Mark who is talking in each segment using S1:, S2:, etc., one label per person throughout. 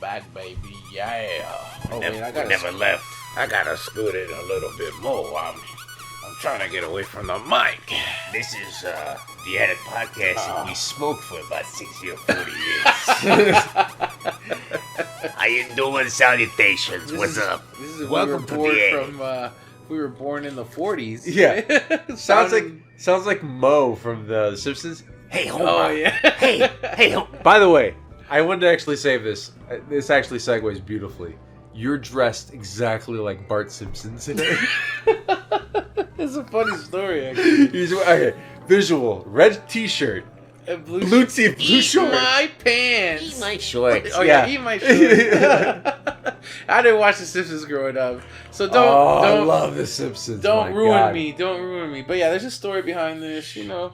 S1: back, baby. Yeah.
S2: Oh, wait, I never left. I gotta scoot it a little bit more. I'm trying to get away from the mic. This is the Attic Podcast, and we smoked for about 60 or 40 years. How you doing? Salutations. What's up?
S1: This is
S2: Welcome to the Attic.
S1: We were born in the 40s.
S3: Yeah. sounds like Mo from the Simpsons.
S2: Hey, hold
S1: Oh,
S2: on.
S1: yeah.
S2: Hey.
S3: By the way, I wanted to actually save this. This actually segues beautifully. You're dressed exactly like Bart Simpson today.
S1: It's a funny story, actually.
S3: Okay, visual. Red t-shirt. Blue shorts.
S1: My pants.
S2: Eat my shorts.
S1: Oh, yeah, eat my shorts. I didn't watch The Simpsons growing up. So don't
S3: I love The Simpsons.
S1: Don't
S3: my
S1: ruin
S3: God.
S1: me. Don't ruin me. But yeah, there's a story behind this, you know.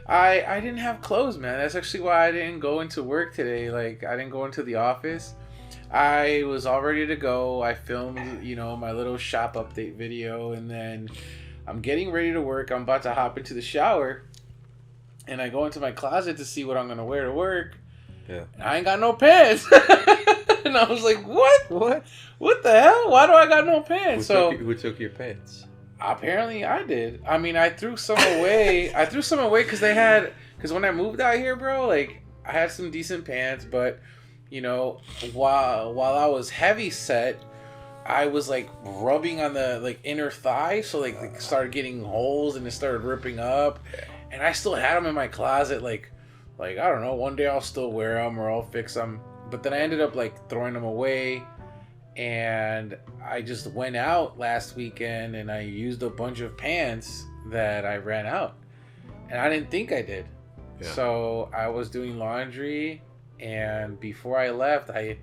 S1: I didn't have clothes, man. That's actually why I didn't go into work today. Like, I didn't go into the office. I was all ready to go. I filmed, you know, my little shop update video, and then I'm getting ready to work. I'm about to hop into the shower, and I go into my closet to see what I'm gonna wear to work.
S3: Yeah.
S1: And I ain't got no pants. And I was like, what? What the hell? Why do I got no pants?
S3: Who took your pants?
S1: Apparently I did. I mean, I threw some away. Because when I moved out here, bro, like, I had some decent pants, but, you know, while I was heavy set, I was, like, rubbing on the, like, inner thigh, so, like started getting holes, and it started ripping up, and I still had them in my closet, like, I don't know, one day I'll still wear them, or I'll fix them, but then I ended up, like, throwing them away. And I just went out last weekend and I used a bunch of pants that I ran out. And I didn't think I did. Yeah. So I was doing laundry, and before I left, the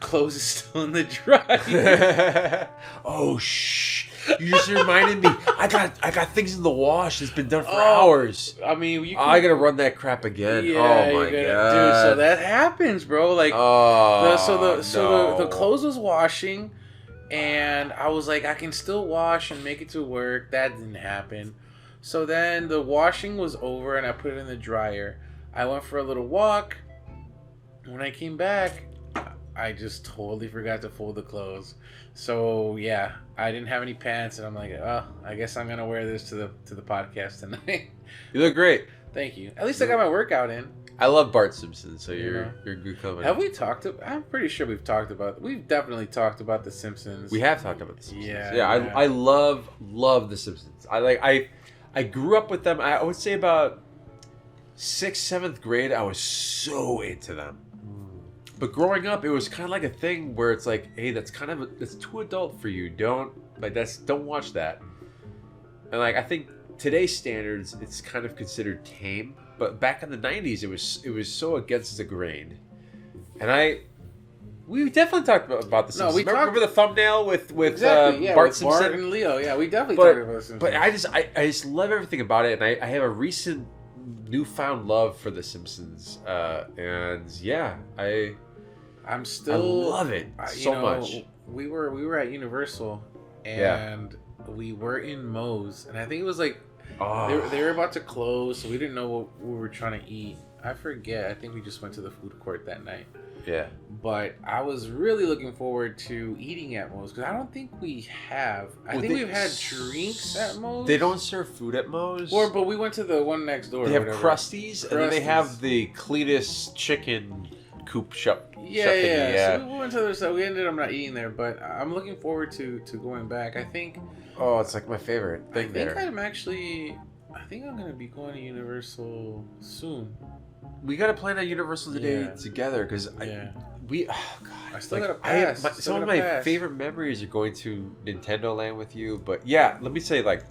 S1: clothes is still in the dryer.
S3: Oh, shh. You just reminded me. I got things in the wash. It's been done for hours.
S1: I mean,
S3: I gotta run that crap again.
S1: Yeah,
S3: oh my god,
S1: dude! So that happens, bro. Like, the clothes was washing, and I was like, I can still wash and make it to work. That didn't happen. So then the washing was over, and I put it in the dryer. I went for a little walk. When I came back, I just totally forgot to fold the clothes. So yeah, I didn't have any pants, and I'm like, oh, I guess I'm gonna wear this to the podcast tonight.
S3: You look great.
S1: Thank you. At least I got my workout in.
S3: I love Bart Simpson, so you're good company.
S1: Have we talked about? I'm pretty sure we've definitely talked about the Simpsons.
S3: We have talked about the Simpsons.
S1: Yeah.
S3: I love the Simpsons. I grew up with them. I would say about 6th, 7th grade. I was so into them. But growing up, it was kind of like a thing where it's like, hey, that's too adult for you. Don't watch that. And like, I think today's standards, it's kind of considered tame. But back in the 90s, it was so against the grain. And we definitely talked about the Simpsons. Remember the thumbnail with Bart Simpson?
S1: Bart and Leo. Yeah, we definitely talked about the Simpsons.
S3: But I just love everything about it, and I have a recent newfound love for the Simpsons. And yeah, I love it so much.
S1: We were at Universal, and we were in Moe's, and I think it was like they were about to close, so we didn't know what we were trying to eat. I forget. I think we just went to the food court that night.
S3: Yeah.
S1: But I was really looking forward to eating at Moe's, because I don't think we have. I think we've had drinks at Moe's.
S3: They don't serve food at Moe's.
S1: But we went to the one next door.
S3: They have Krusty's, and then they have the cleanest chicken coop shop.
S1: Yeah. So we went to the. So we ended up not eating there, but I'm looking forward to going back. I think.
S3: Oh, it's like my favorite thing there.
S1: I think I'm gonna be going to Universal soon.
S3: We gotta plan a Universal today together, because I still gotta pass. Some of my favorite memories are going to Nintendo Land with you. But yeah, let me say, like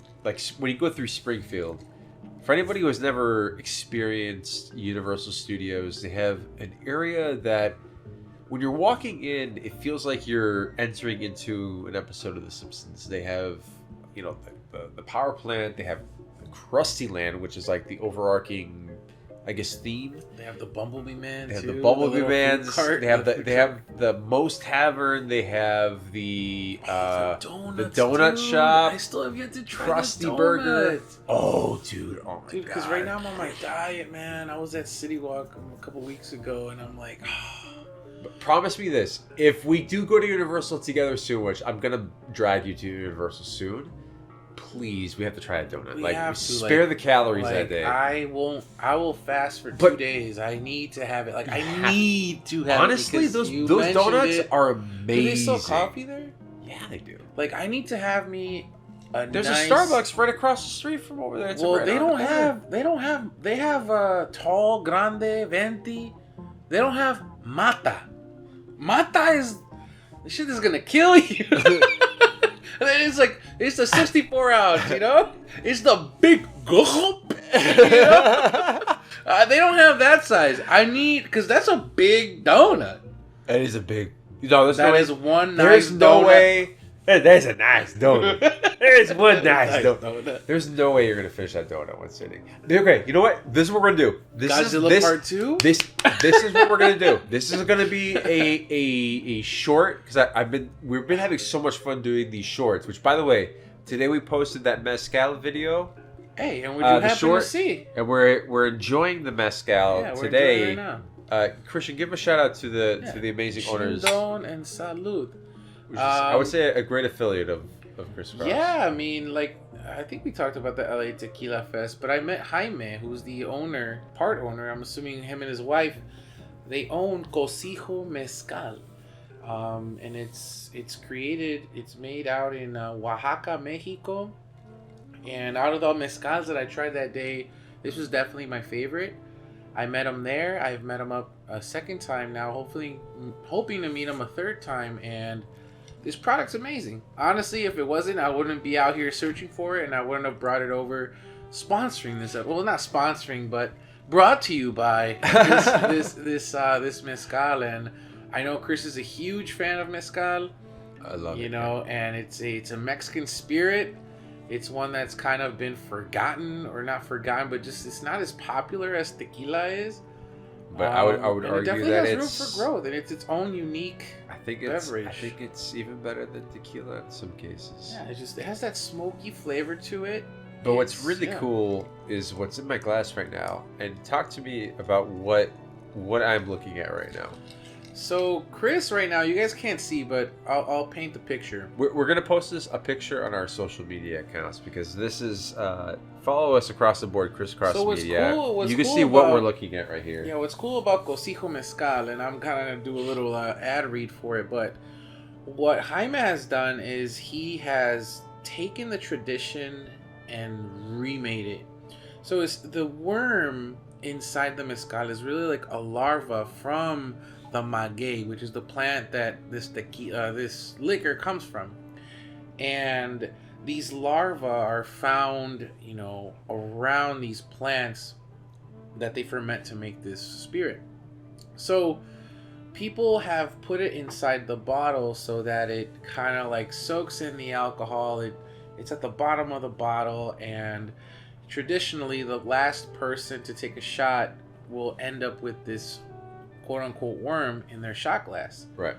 S3: when you go through Springfield, for anybody who has never experienced Universal Studios, they have an area that, when you're walking in, it feels like you're entering into an episode of The Simpsons. They have, you know, the power plant. They have Krusty Land, which is like the overarching, I guess, theme.
S1: They have the Bumblebee Man.
S3: They have the Bumblebee Mans. They have the Moe's Tavern. They have the donut shop.
S1: I still have yet to try
S3: Krusty Burger. Oh, dude! Oh my god!
S1: Dude, because right now I'm on my diet, man. I was at City Walk a couple weeks ago, and I'm like.
S3: promise me this: if we do go to Universal together soon, which I'm gonna drag you to Universal soon, please, we have to try a donut. Spare the calories that day.
S1: I will fast for 2 days. I need to have it. I need to have
S3: honestly,
S1: it.
S3: Honestly, those donuts are amazing. Do
S1: they sell coffee there?
S3: Yeah, they do.
S1: I need to have me
S3: There's a Starbucks right across the street from over there. It's
S1: well, they have tall, grande, venti. They don't have mata. Mata is the shit is gonna kill you. It's a 64 ounce, you know? It's the big gulp, you know? They don't have that size. Because that's a big donut.
S3: That is a big. No,
S1: there's one nice
S3: There's no
S1: donut.
S3: Way. There's a nice donut. There's one nice donut. There's no way you're gonna finish that donut one sitting. Okay, you know what? This is what we're gonna do.
S1: Godzilla Part 2.
S3: This is what we're gonna do. This is gonna be a short because we've been having so much fun doing these shorts. Which, by the way, today we posted that mezcal video.
S1: Hey, and what you happen to see?
S3: And we're enjoying the mezcal today.
S1: We're enjoying it right now.
S3: Christian, give a shout out to the amazing owners.
S1: Chindon and Salud.
S3: Which is, I would say, a great affiliate of ChrisCross.
S1: Yeah, I mean, I think we talked about the LA Tequila Fest, but I met Jaime, who's the part owner. I'm assuming him and his wife, they own Cocijo Mezcal, and it's made out in Oaxaca, Mexico, and out of the mezcals that I tried that day, this was definitely my favorite. I met him there. I've met him up a second time now, hoping to meet him a third time, and this product's amazing. Honestly, if it wasn't, I wouldn't be out here searching for it, and I wouldn't have brought it over, sponsoring this. Well, not sponsoring, but brought to you by this mezcal. And I know Chris is a huge fan of mezcal.
S3: I love it.
S1: You know, and it's a Mexican spirit. It's one that's kind of been forgotten, or not forgotten, but just it's not as popular as tequila is.
S3: But I would argue
S1: it definitely
S3: that
S1: has room for growth, and it's its own unique beverage.
S3: I think it's even better than tequila in some cases.
S1: Yeah, it has that smoky flavor to it.
S3: But what's really cool is what's in my glass right now. And talk to me about what I'm looking at right now.
S1: So Chris, right now, you guys can't see, but I'll paint the picture.
S3: We're gonna post a picture on our social media accounts because this is follow us across the board, ChrisCross Media. You can see what we're looking at right here.
S1: Yeah, what's cool about Cocijo Mezcal, and I'm kind of gonna do a little ad read for it, but what Jaime has done is he has taken the tradition and remade it. So it's the worm inside the mezcal is really like a larva from the maguey, which is the plant that this liquor comes from, and these larvae are found, around these plants that they ferment to make this spirit. So people have put it inside the bottle so that it kind of soaks in the alcohol. It's at the bottom of the bottle, and traditionally the last person to take a shot will end up with this quote-unquote worm in their shot glass.
S3: Right.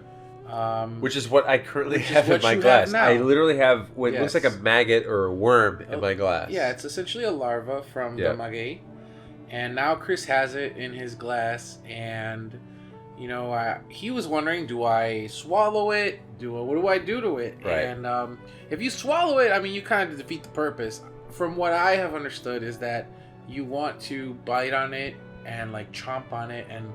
S3: Which is what I currently have in my glass. I literally have what looks like a maggot or a worm in my glass.
S1: Yeah, it's essentially a larva from the maguey. And now Chris has it in his glass, and he was wondering, do I swallow it? What do I do to it?
S3: Right.
S1: And if you swallow it, I mean, you kind of defeat the purpose. From what I have understood is that you want to bite on it and chomp on it and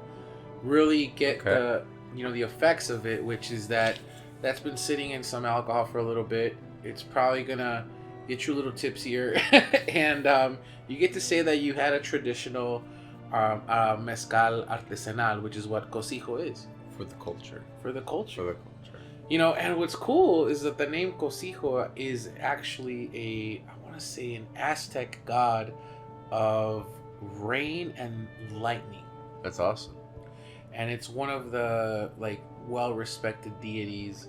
S1: really get the effects of it, which is that's been sitting in some alcohol for a little bit. It's probably gonna get you a little tipsier, and you get to say that you had a traditional mezcal artesanal, which is what Cocijo is
S3: for the culture.
S1: And what's cool is that the name Cocijo is actually an Aztec god of rain and lightning.
S3: That's awesome.
S1: And it's one of the well-respected deities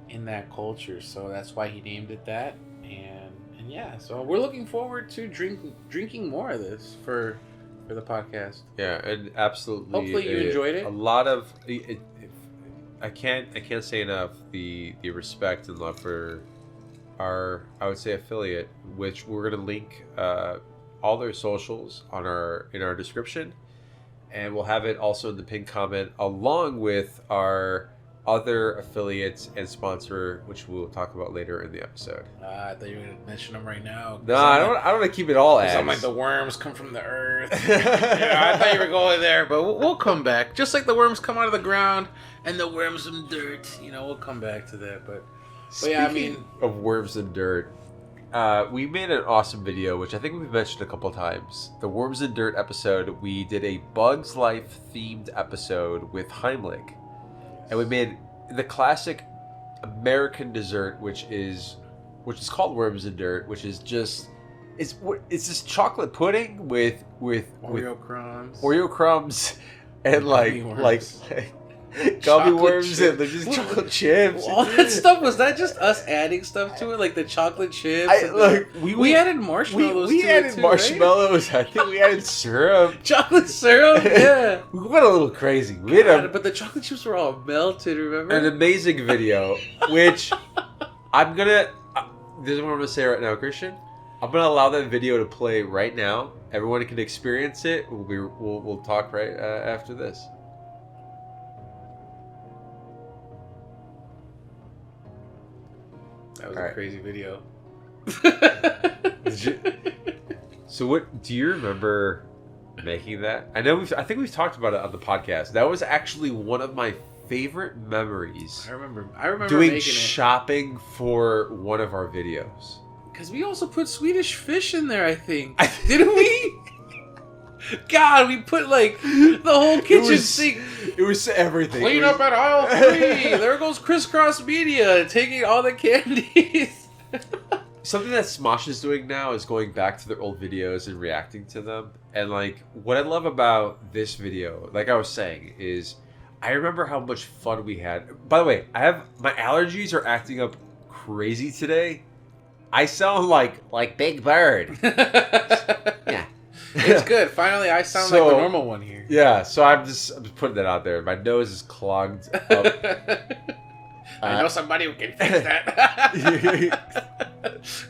S1: in that culture, so that's why he named it that. And yeah, so we're looking forward to drinking more of this for the podcast.
S3: Yeah, and absolutely.
S1: Hopefully you enjoyed it.
S3: A lot of I can't say enough the respect and love for our, I would say, affiliate, which we're gonna link all their socials in our description. and we'll have it also in the pinned comment along with our other affiliates and sponsor, which we'll talk about later in the episode.
S1: I thought you were going to mention them right now.
S3: No, I don't want to keep it all ads.
S1: I'm like, the worms come from the earth. Yeah, I thought you were going there, but we'll come back. Just like the worms come out of the ground and the worms and dirt. We'll come back to that. But yeah, I mean...
S3: of worms and dirt, we made an awesome video, which I think we've mentioned a couple times. The Worms and Dirt episode, we did a Bugs Life themed episode with Heimlich. And we made the classic American dessert, which is called Worms and Dirt, which is just it's just chocolate pudding with Oreo crumbs and like gummy worms and just chocolate chips.
S1: All that stuff, was that just us adding stuff to it, like the chocolate chips? We added marshmallows. We added
S3: marshmallows. Right? I think we added syrup.
S1: Chocolate syrup. Yeah,
S3: we went a little crazy.
S1: But the chocolate chips were all melted. Remember?
S3: An amazing video, which I'm gonna. This is what I'm gonna say right now, Christian. I'm gonna allow that video to play right now. Everyone can experience it. We'll talk right after this.
S1: That was a crazy video.
S3: So what do you remember making that? I think we've talked about it on the podcast. That was actually one of my favorite memories.
S1: I remember
S3: doing
S1: making
S3: shopping for one of our videos.
S1: Because we also put Swedish fish in there, I think. Didn't we? God, we put like the whole kitchen sink.
S3: It was everything.
S1: Clean up at aisle 3. There goes ChrisCross Media taking all the candies.
S3: Something that Smosh is doing now is going back to their old videos and reacting to them. And like what I love about this video, like I was saying, is I remember how much fun we had. By the way, my allergies are acting up crazy today. I sound like Big Bird. Yeah.
S1: It's good. Finally, I sound like the normal one here.
S3: Yeah, so I'm just putting that out there. My nose is clogged up.
S1: I know somebody who can fix that.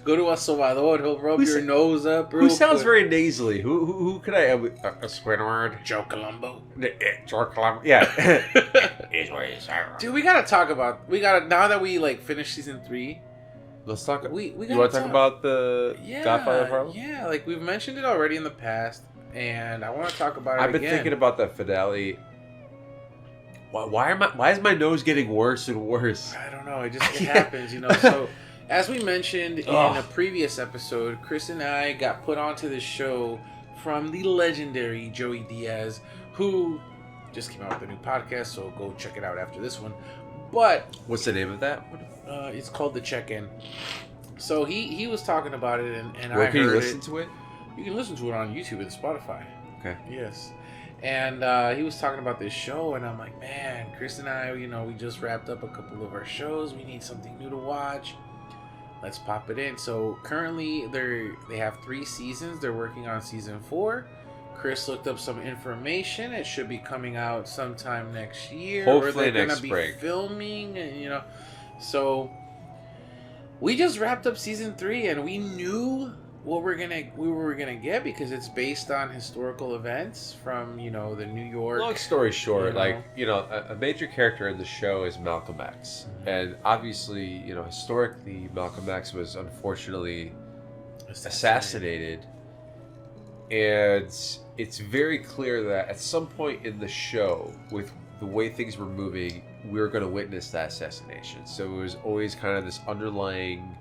S1: Go to a sobador. He'll rub your nose up.
S3: Who sounds very nasally? Who could I have? A Squidward?
S1: Joe Colombo.
S3: Joe Colombo. Yeah.
S1: Dude, we gotta talk about. Now that we like finished season 3.
S3: Let's talk.
S1: You
S3: want to talk about the Godfather of Harlem?
S1: Yeah, like we've mentioned it already in the past, and I want to talk about it
S3: I've been thinking about that finale. Why is my nose getting worse and worse?
S1: I don't know. It happens, So, as we mentioned in a previous episode, Chris and I got put onto this show from the legendary Joey Diaz, who just came out with a new podcast. So go check it out after this one. But
S3: what's the name of that?
S1: It's called The Check-In. So he was talking about it, and
S3: where can you listen to it?
S1: You can listen to it on YouTube and Spotify.
S3: Okay.
S1: Yes. And he was talking about this show, and I'm like, man, Chris and I, we just wrapped up a couple of our shows. We need something new to watch. Let's pop it in. So currently, they have 3 seasons. They're working on season 4. Chris looked up some information. It should be coming out sometime next year.
S3: Hopefully
S1: they're
S3: next spring.
S1: Be filming, and so we just wrapped up season 3, and we knew what we were gonna get because it's based on historical events from the New York.
S3: Long story short, a major character in the show is Malcolm X, and obviously historically Malcolm X was unfortunately assassinated, and it's very clear that at some point in the show, with the way things were moving, we were going to witness that assassination. So it was always kind of this underlying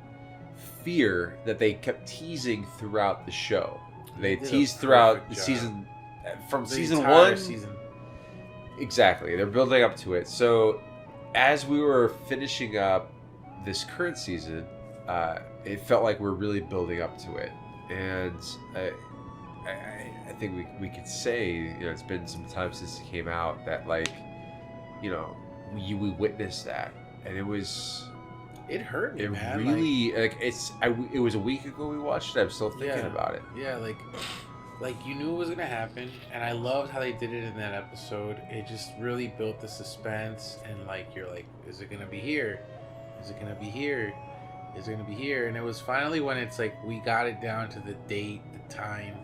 S3: fear that they kept teasing throughout the show. They teased throughout the season, from season 1. Exactly. They're building up to it. So as we were finishing up this current season, it felt like we're really building up to it. And I think we could say, it's been some time since it came out that we witnessed that, and
S1: it hurt me, man.
S3: Really, it was a week ago we watched it. I'm still thinking about it.
S1: Yeah, like you knew it was gonna happen, and I loved how they did it in that episode. It just really built the suspense, and you're like, is it gonna be here? Is it gonna be here? Is it gonna be here? And it was finally when it's like we got it down to the date, the time.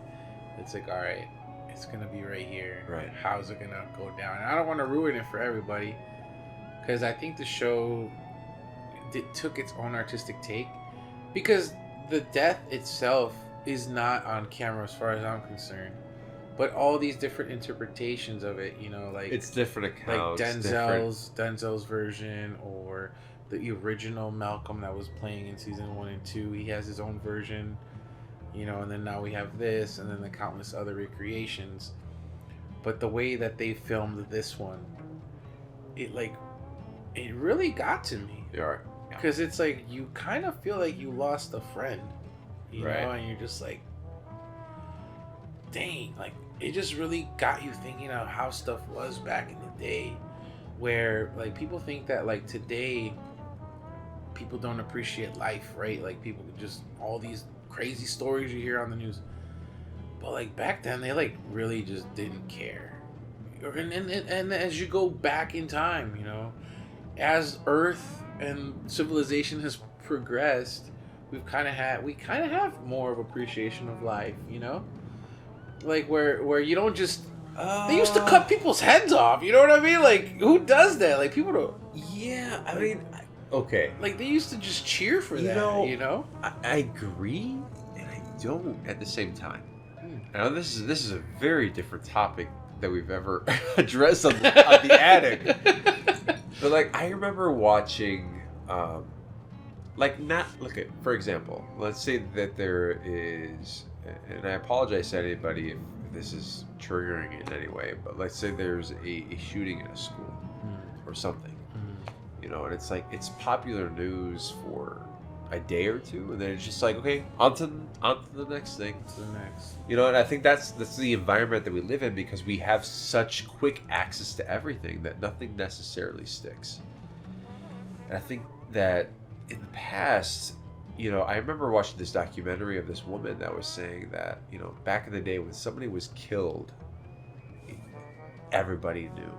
S1: It's like, all right, it's gonna be right here.
S3: Right.
S1: How's it gonna go down? And I don't want to ruin it for everybody, because I think the show took its own artistic take, because the death itself is not on camera as far as I'm concerned, but all these different interpretations of it, you know, like
S3: it's different accounts,
S1: like Denzel's version, or the original Malcolm that was playing in season 1 and 2. He has his own version, you know, and then now we have this, and then the countless other recreations. But the way that they filmed this one, it really got to me.
S3: Yeah.
S1: Because it's like you kind of feel like you lost a friend, you
S3: right.
S1: know, and you're just like, dang, like it just really got you thinking of how stuff was back in the day, where like people think that like today people don't appreciate life, right? Like people just all these crazy stories you hear on the news, but like back then they like really just didn't care. And as you go back in time, you know, as Earth and civilization has progressed, we kind of have more of appreciation of life, you know, like where you don't just they used to cut people's heads off, you know what I mean? Like who does that? Like people don't.
S3: Yeah, I mean, okay.
S1: Like they used to just cheer for that, you know.
S3: I agree, and I don't at the same time. I know this is a very different topic that we've ever addressed on the Attic. But like I remember watching, for example, let's say that there is, and I apologize to anybody if this is triggering in any way, but let's say there's a shooting in a school or something, you know, and it's like it's popular news for a day or two, and then it's just like, okay, on to the next thing.
S1: To the next.
S3: You know, and I think that's the environment that we live in, because we have such quick access to everything that nothing necessarily sticks. And I think that in the past, you know, I remember watching this documentary of this woman that was saying that, you know, back in the day when somebody was killed, everybody knew.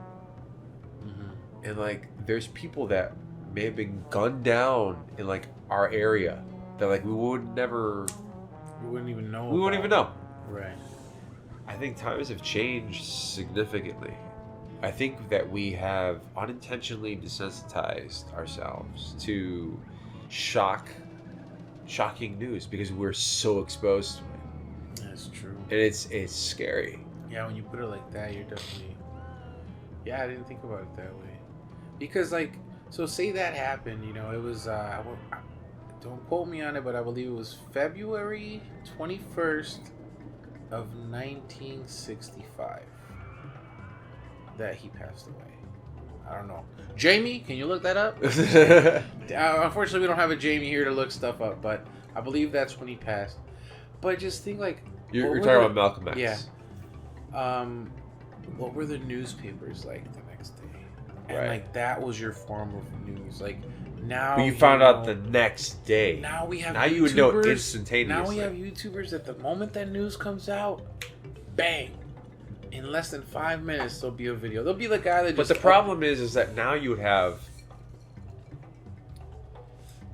S3: Mm-hmm. And like, there's people that may have been gunned down in like our area that like we wouldn't even know.
S1: Right.
S3: I think times have changed significantly. I think that we have unintentionally desensitized ourselves to shocking news because we're so exposed to it.
S1: That's true.
S3: And it's scary.
S1: Yeah, when you put it like that, you're definitely. Yeah, I didn't think about it that way. Because like, so say that happened, you know, it was don't quote me on it, but I believe it was February 21st of 1965 that he passed away. I don't know. Jamie, can you look that up? Unfortunately, we don't have a Jamie here to look stuff up, but I believe that's when he passed. But just think like...
S3: You're talking about Malcolm X.
S1: Yeah. What were the newspapers like the next day? And
S3: right.
S1: like that was your form of news. Like now...
S3: But you found out the next day.
S1: Now we have
S3: Now you would know instantaneously.
S1: Now we have YouTubers that the moment that news comes out, bang! In less than 5 minutes, there'll be a video. There'll be the guy that just...
S3: But the problem is that now you would have...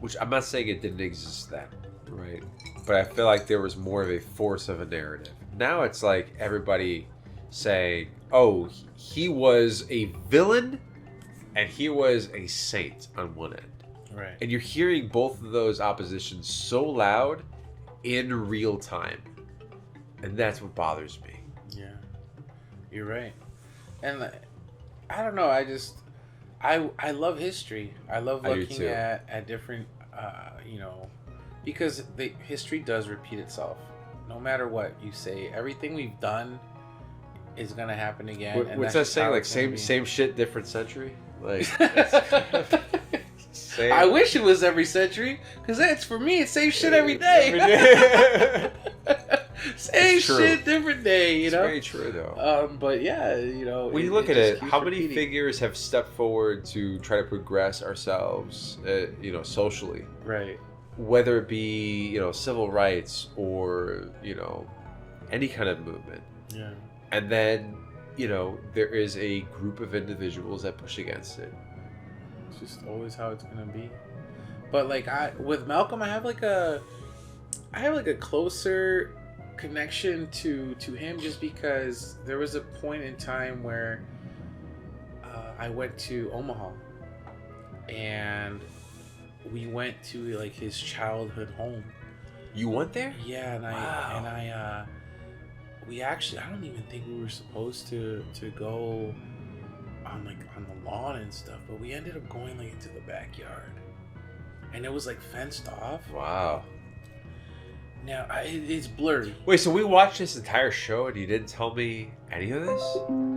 S3: Which I'm not saying it didn't exist then, right? But I feel like there was more of a force of a narrative. Now it's like everybody saying, oh, he was a villain and he was a saint on one end.
S1: Right.
S3: And you're hearing both of those oppositions so loud in real time. And that's what bothers me.
S1: Yeah. You're right. And I don't know, I love history. I love looking at different, you know, because the history does repeat itself. No matter what you say, everything we've done is gonna happen again.
S3: What's that saying? Like same shit, different century. Like,
S1: I wish it was every century, because it's for me. It's same shit every day. Same shit, different day. You know,
S3: it's very true though.
S1: But yeah, you know,
S3: when you look at it, how many figures have stepped forward to try to progress ourselves, you know, socially?
S1: Right.
S3: Whether it be, you know, civil rights or, you know, any kind of movement.
S1: Yeah.
S3: And then, you know, there is a group of individuals that push against it.
S1: It's just always how it's gonna be. But like with Malcolm, I have like a closer connection to him just because there was a point in time where I went to Omaha and we went to like his childhood home.
S3: You went there?
S1: Yeah, and I we actually, I don't even think we were supposed to go on the lawn and stuff, but we ended up going like into the backyard, and it was like fenced off.
S3: Wow.
S1: Now it's blurry.
S3: Wait, so we watched this entire show and you didn't tell me any of this?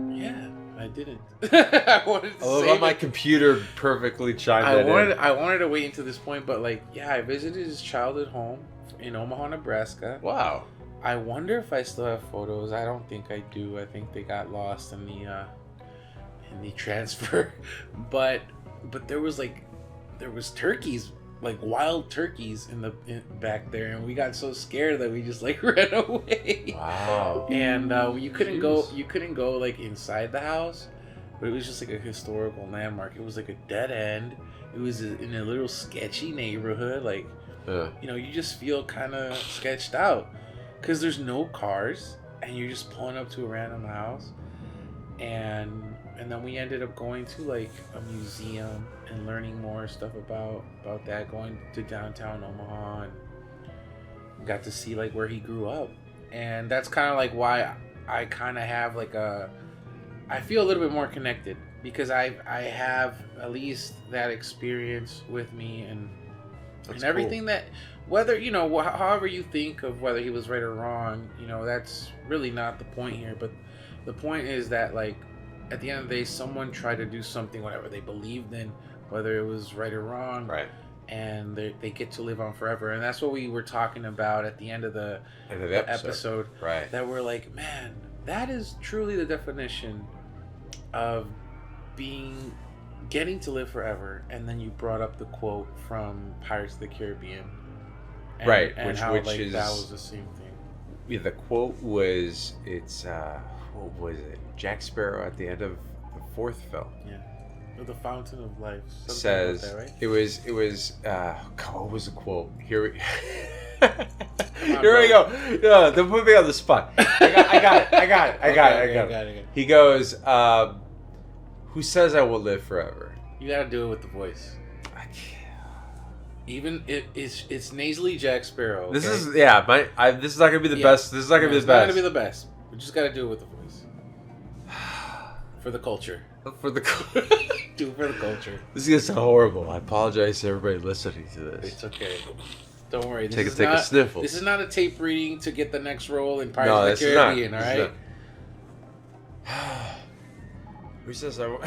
S1: Yeah, I didn't. I wanted to
S3: save my computer perfectly chimed
S1: I wanted to wait until this point, but like, yeah, I visited his childhood home in Omaha, Nebraska.
S3: Wow.
S1: I wonder if I still have photos. I don't think I do. I think they got lost in the transfer. But there was turkeys, like wild turkeys back there, and we got so scared that we just like ran away.
S3: Wow.
S1: And you couldn't go like inside the house, but it was just like a historical landmark. It was like a dead end. It was in a little sketchy neighborhood. Like, you just feel kind of sketched out because there's no cars and you're just pulling up to a random house. And then we ended up going to like a museum and learning more stuff about that, going to downtown Omaha, and got to see like where he grew up. And that's kind of like why I kind of have like I feel a little bit more connected, because I have at least that experience with me, and everything cool. That whether however you think of whether he was right or wrong, that's really not the point here. But the point is that like at the end of the day, someone tried to do something, whatever they believed in, whether it was right or wrong,
S3: right,
S1: and they get to live on forever. And that's what we were talking about at the end of the episode,
S3: right?
S1: That we're like, man, that is truly the definition of getting to live forever. And then you brought up the quote from Pirates of the Caribbean,
S3: right?
S1: And which is that was the same thing.
S3: Yeah, the quote was what was it? Jack Sparrow at the end of the fourth film.
S1: Yeah. The Fountain of Life. Something
S3: says
S1: like that, right?
S3: it was what was the quote? Here we go. No, don't put me on the spot. I got it. He goes, who says I will live forever?
S1: You gotta do it with the voice.
S3: I can't.
S1: Even it's nasally Jack Sparrow. Okay?
S3: This is this is not gonna be the best. This is not gonna be the best. It's not
S1: gonna be the best. We just gotta do it with the voice. For the culture.
S3: For the
S1: do it for the culture.
S3: This is gonna sound horrible. I apologize to everybody listening to this.
S1: It's okay. Don't worry.
S3: Take a sniffle.
S1: This is not a tape reading to get the next role in Pirates of the Caribbean. All right.
S3: Who says I won't?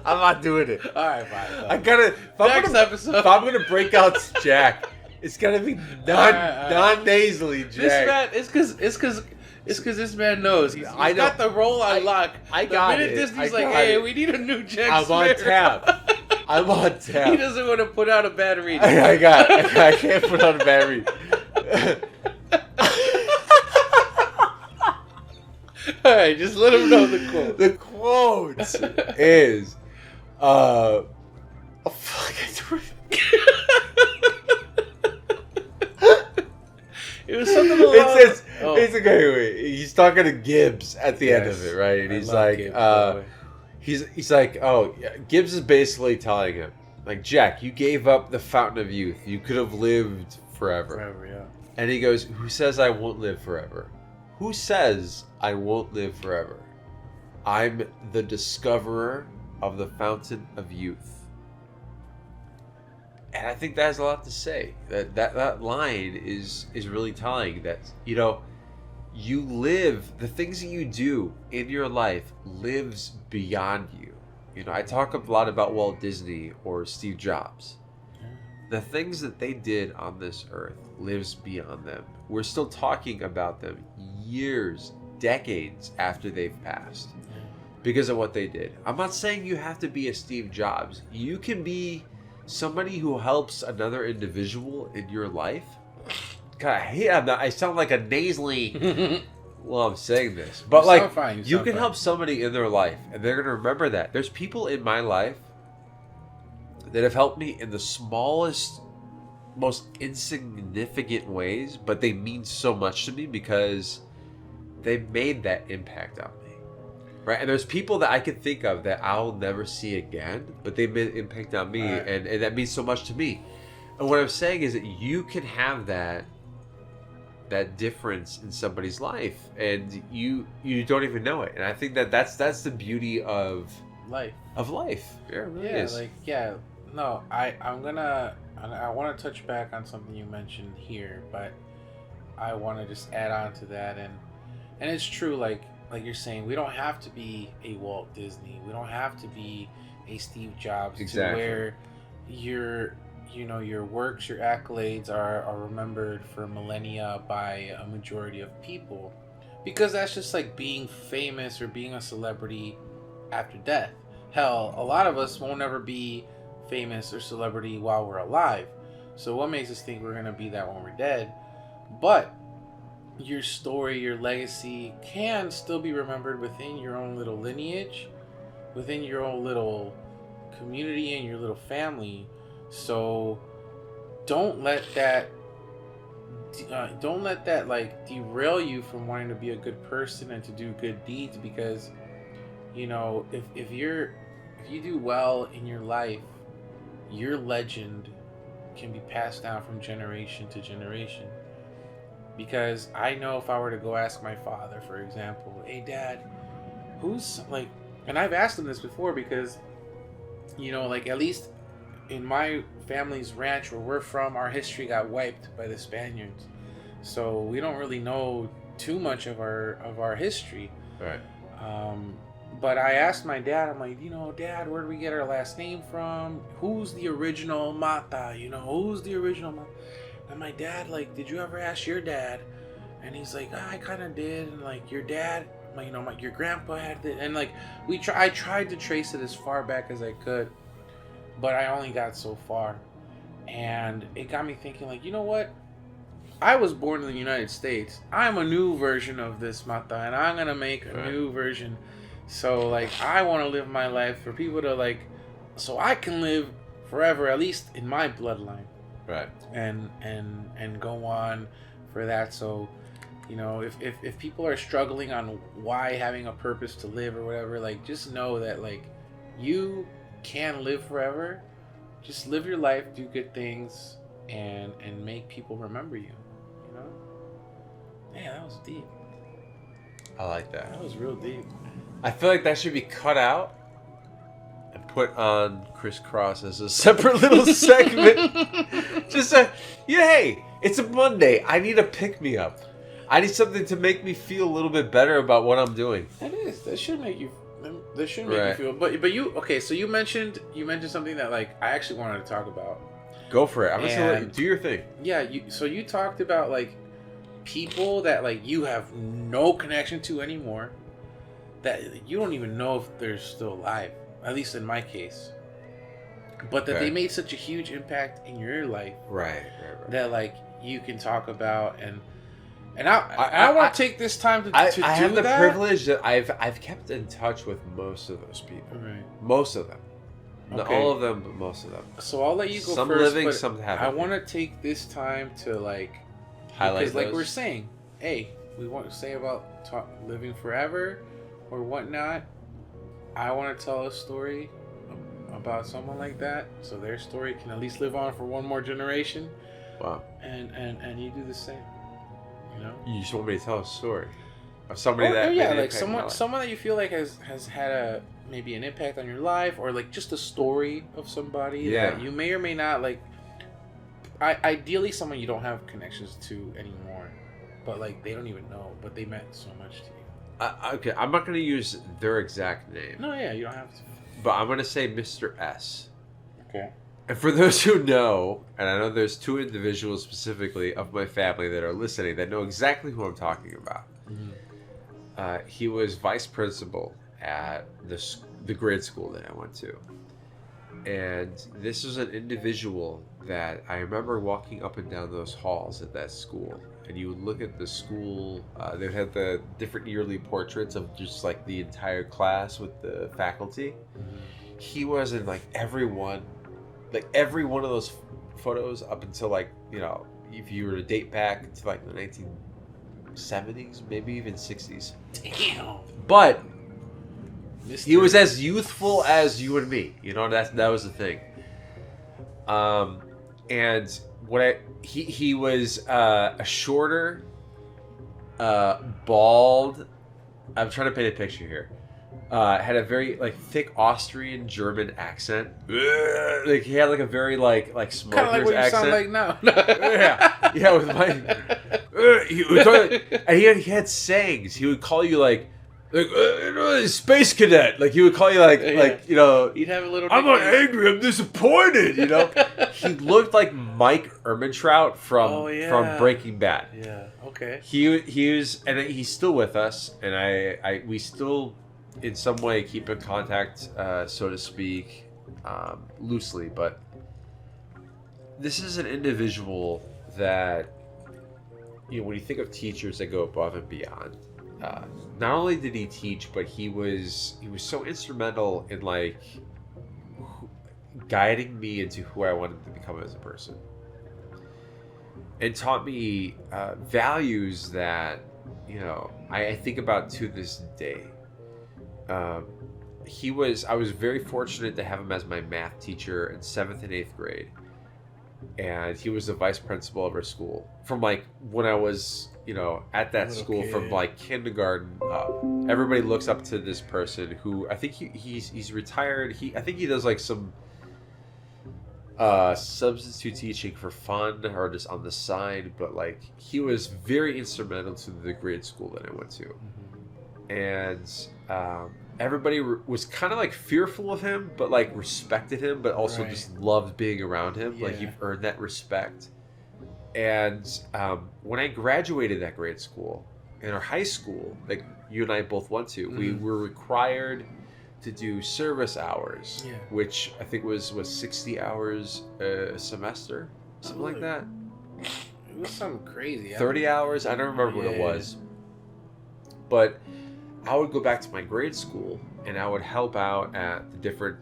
S3: I'm not doing it.
S1: All right, fine.
S3: I gotta.
S1: Next episode.
S3: If I'm gonna break out Jack, it's gotta be non-nasally Jack.
S1: This man, it's because this man knows. He's got the role on lock.
S3: I got it.
S1: Disney's like, hey, we need a new Jack
S3: I'm on tap. I'm on tap.
S1: He doesn't want to put out a bad reading.
S3: I can't put out a bad reading.
S1: All right, just let him know the quote.
S3: The quote is, fuck,
S1: it was something along.
S3: It's okay. He's talking to Gibbs at the end of it, right? And he's like, Gibbs, he's like, oh, Gibbs is basically telling him, like, Jack, you gave up the fountain of youth. You could have lived forever.
S1: Forever, yeah.
S3: And he goes, who says I won't live forever? Who says I won't live forever? I'm the discoverer of the fountain of youth. And I think that has a lot to say. That line is really telling that, you live, the things that you do in your life lives beyond you. I talk a lot about Walt Disney or Steve Jobs. The things that they did on this earth lives beyond them. We're still talking about them years, decades after they've passed because of what they did. I'm not saying you have to be a Steve Jobs. You can be somebody who helps another individual in your life. God, I sound like a nasally while I'm saying this. But you can help somebody in their life, and they're going to remember that. There's people in my life that have helped me in the smallest most insignificant ways, but they mean so much to me because they made that impact on me. Right? And there's people that I can think of that I'll never see again, but they made an impact on me,
S1: right.
S3: and that means so much to me. And what I'm saying is that you can have that difference in somebody's life, and you don't even know it. And I think that's the beauty of
S1: life.
S3: Yeah, it really is.
S1: No, I want to touch back on something you mentioned here, but I want to just add on to that, and it's true, like you're saying, we don't have to be a Walt Disney, we don't have to be a Steve Jobs,
S3: exactly,
S1: to where your works, your accolades are remembered for millennia by a majority of people, because that's just like being famous or being a celebrity after death. Hell, a lot of us won't ever be famous or celebrity while we're alive. So what makes us think we're going to be that when we're dead? But your story, your legacy can still be remembered within your own little lineage, within your own little community and your little family. So don't let that like derail you from wanting to be a good person and to do good deeds, because if you do well in your life, your legend can be passed down from generation to generation. Because I know if I were to go ask my father, for example, hey dad, who's like, and I've asked him this before, because like at least in my family's ranch where we're from, our history got wiped by the Spaniards, so we don't really know too much of our history.
S3: Right.
S1: But I asked my dad, I'm like, Dad, where do we get our last name from? Who's the original Mata? Who's the original Mata? And my dad, like, did you ever ask your dad? And he's like, I kind of did. And like, your dad, your grandpa had it. And like, I tried to trace it as far back as I could, but I only got so far. And it got me thinking, like, you know what? I was born in the United States. I'm a new version of this Mata, and I'm going to make a new version. So, like, I want to live my life for people to, like, so I can live forever, at least in my bloodline.
S3: Right.
S1: And go on for that. So, if people are struggling on why having a purpose to live or whatever, like, just know that, like, you can live forever. Just live your life, do good things, and make people remember you. Man, that was deep.
S3: I like that.
S1: That was real deep.
S3: I feel like that should be cut out and put on ChrisCross as a separate little segment. Just hey, it's a Monday. I need a pick-me-up. I need something to make me feel a little bit better about what I'm doing.
S1: That is. That should make you. That should make you feel. But you okay? So you mentioned something that, like, I actually wanted to talk about.
S3: Go for it. I'm just gonna let you do your thing.
S1: Yeah. So you talked about, like, people that, like, you have no connection to anymore, that you don't even know if they're still alive, at least in my case, but that they made such a huge impact in your life,
S3: right.
S1: that, like, you can talk about, and I want to take this time to
S3: I
S1: do
S3: have the
S1: that.
S3: privilege that I've kept in touch with most of those people.
S1: Right.
S3: Most of them.
S1: Okay.
S3: Not all of them, but most of them.
S1: So I'll let you go
S3: some
S1: first.
S3: Some living,
S1: but
S3: some haven't.
S1: I want to take this time to, like,
S3: highlight
S1: because, like,
S3: those.
S1: we're saying, hey, we want to say about living forever or whatnot. I want to tell a story about someone like that, so their story can at least live on for one more generation.
S3: Wow.
S1: And you do the same.
S3: You just want me to tell a story of somebody that
S1: like someone that you feel like has had maybe an impact on your life, or like just a story of somebody that you may or may not like. Ideally, someone you don't have connections to anymore, but, like, they don't even know, but they meant so much to you.
S3: Okay, I'm not going to use their exact name.
S1: No, yeah, you don't have to.
S3: But I'm going to say Mr. S.
S1: Okay.
S3: And for those who know, and I know there's two individuals specifically of my family that are listening that know exactly who I'm talking about. Mm-hmm. He was vice principal at the grade school that I went to. And this was an individual that I remember walking up and down those halls at that school. And you would look at the school, they would have the different yearly portraits of just, like, the entire class with the faculty. Mm-hmm. He was in, like, every one of those photos up until like, you know, if you were to date back to like the 1970s, maybe even 60s.
S1: Damn.
S3: But he was as youthful as you and me. You know, that was the thing. And he was a shorter, bald. I'm trying to paint a picture here. Had a very like thick Austrian German accent. Like he had like a very like smoker's
S1: kind of like what
S3: accent.
S1: you sound like now.
S3: yeah, with my. And he had sayings. He would call you like space cadet. Like he would call you like you know.
S1: He'd have a little.
S3: I'm not angry. I'm disappointed. You know. He looked like Mike Ehrmantraut from Breaking Bad.
S1: Yeah. Okay.
S3: He was, and he's still with us, and we still, in some way, keep in contact, so to speak, loosely. But this is an individual that, you know, when you think of teachers that go above and beyond, not only did he teach, but he was so instrumental in like guiding me into who I wanted to become as a person. And taught me values that, you know, I think about to this day. I was very fortunate to have him as my math teacher in 7th and 8th grade. And he was the vice principal of our school. From like when I was, you know, at that school from like kindergarten up. Everybody looks up to this person who I think he's retired. I think he does like some substitute teaching for fun or just on the side, but like he was very instrumental to the grade school that I went to. And everybody was kind of like fearful of him, but like respected him, but also just loved being around him. Like you've earned that respect. And when I graduated that grade school, in our high school, like you and I both went to, we were required to do service hours, which I think was 60 hours a semester, something like that.
S1: It was something crazy.
S3: 30 hours, I don't remember what it was. But I would go back to my grade school and I would help out at the different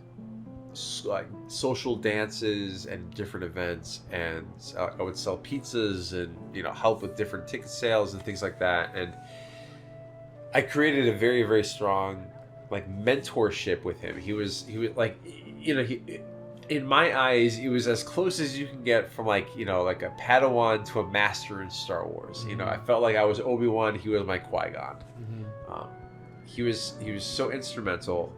S3: like social dances and different events, and I would sell pizzas and, you know, help with different ticket sales and things like that. And I created a very, very strong like mentorship with him. He was like, you know, in my eyes, he was as close as you can get from like, you know, like a Padawan to a master in Star Wars. You know, I felt like I was Obi-Wan, he was my Qui-Gon. He was so instrumental,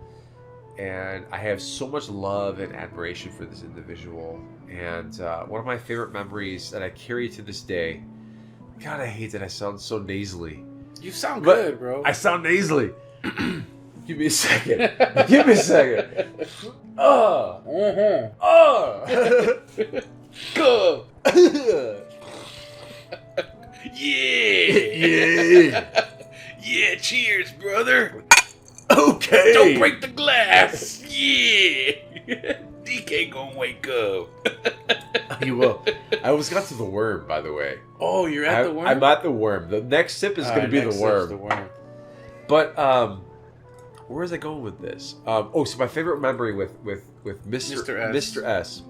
S3: and I have so much love and admiration for this individual. And one of my favorite memories that I carry to this day. God, I hate that I sound so nasally.
S1: You sound good, bro.
S3: I sound nasally. Give me a second. Give me a second.
S1: Go. Yeah, cheers, brother.
S3: Okay.
S1: Don't break the glass. Yeah. DK gonna wake up.
S3: He will. I almost got to the worm, by the way.
S1: Oh, you're at the worm?
S3: I'm at the worm. The next sip is going to be the worm. But where is I going with this? So my favorite memory with Mr. S.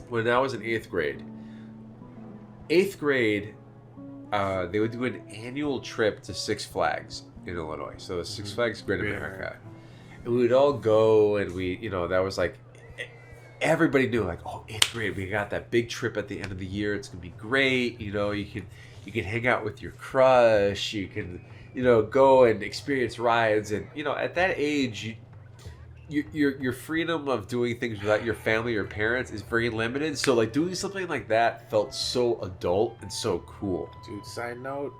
S3: When I was in 8th grade. 8th grade, they would do an annual trip to Six Flags in Illinois. So the Six Flags Great America. And we would all go, and we, you know, that was like, everybody knew, like, oh, 8th grade, we got that big trip at the end of the year. It's gonna be great. You know, you can hang out with your crush. You can, you know, go and experience rides. And, you know, at that age, your freedom of doing things without your family or parents is very limited. So like doing something like that felt so adult and so cool.
S1: Dude, side note,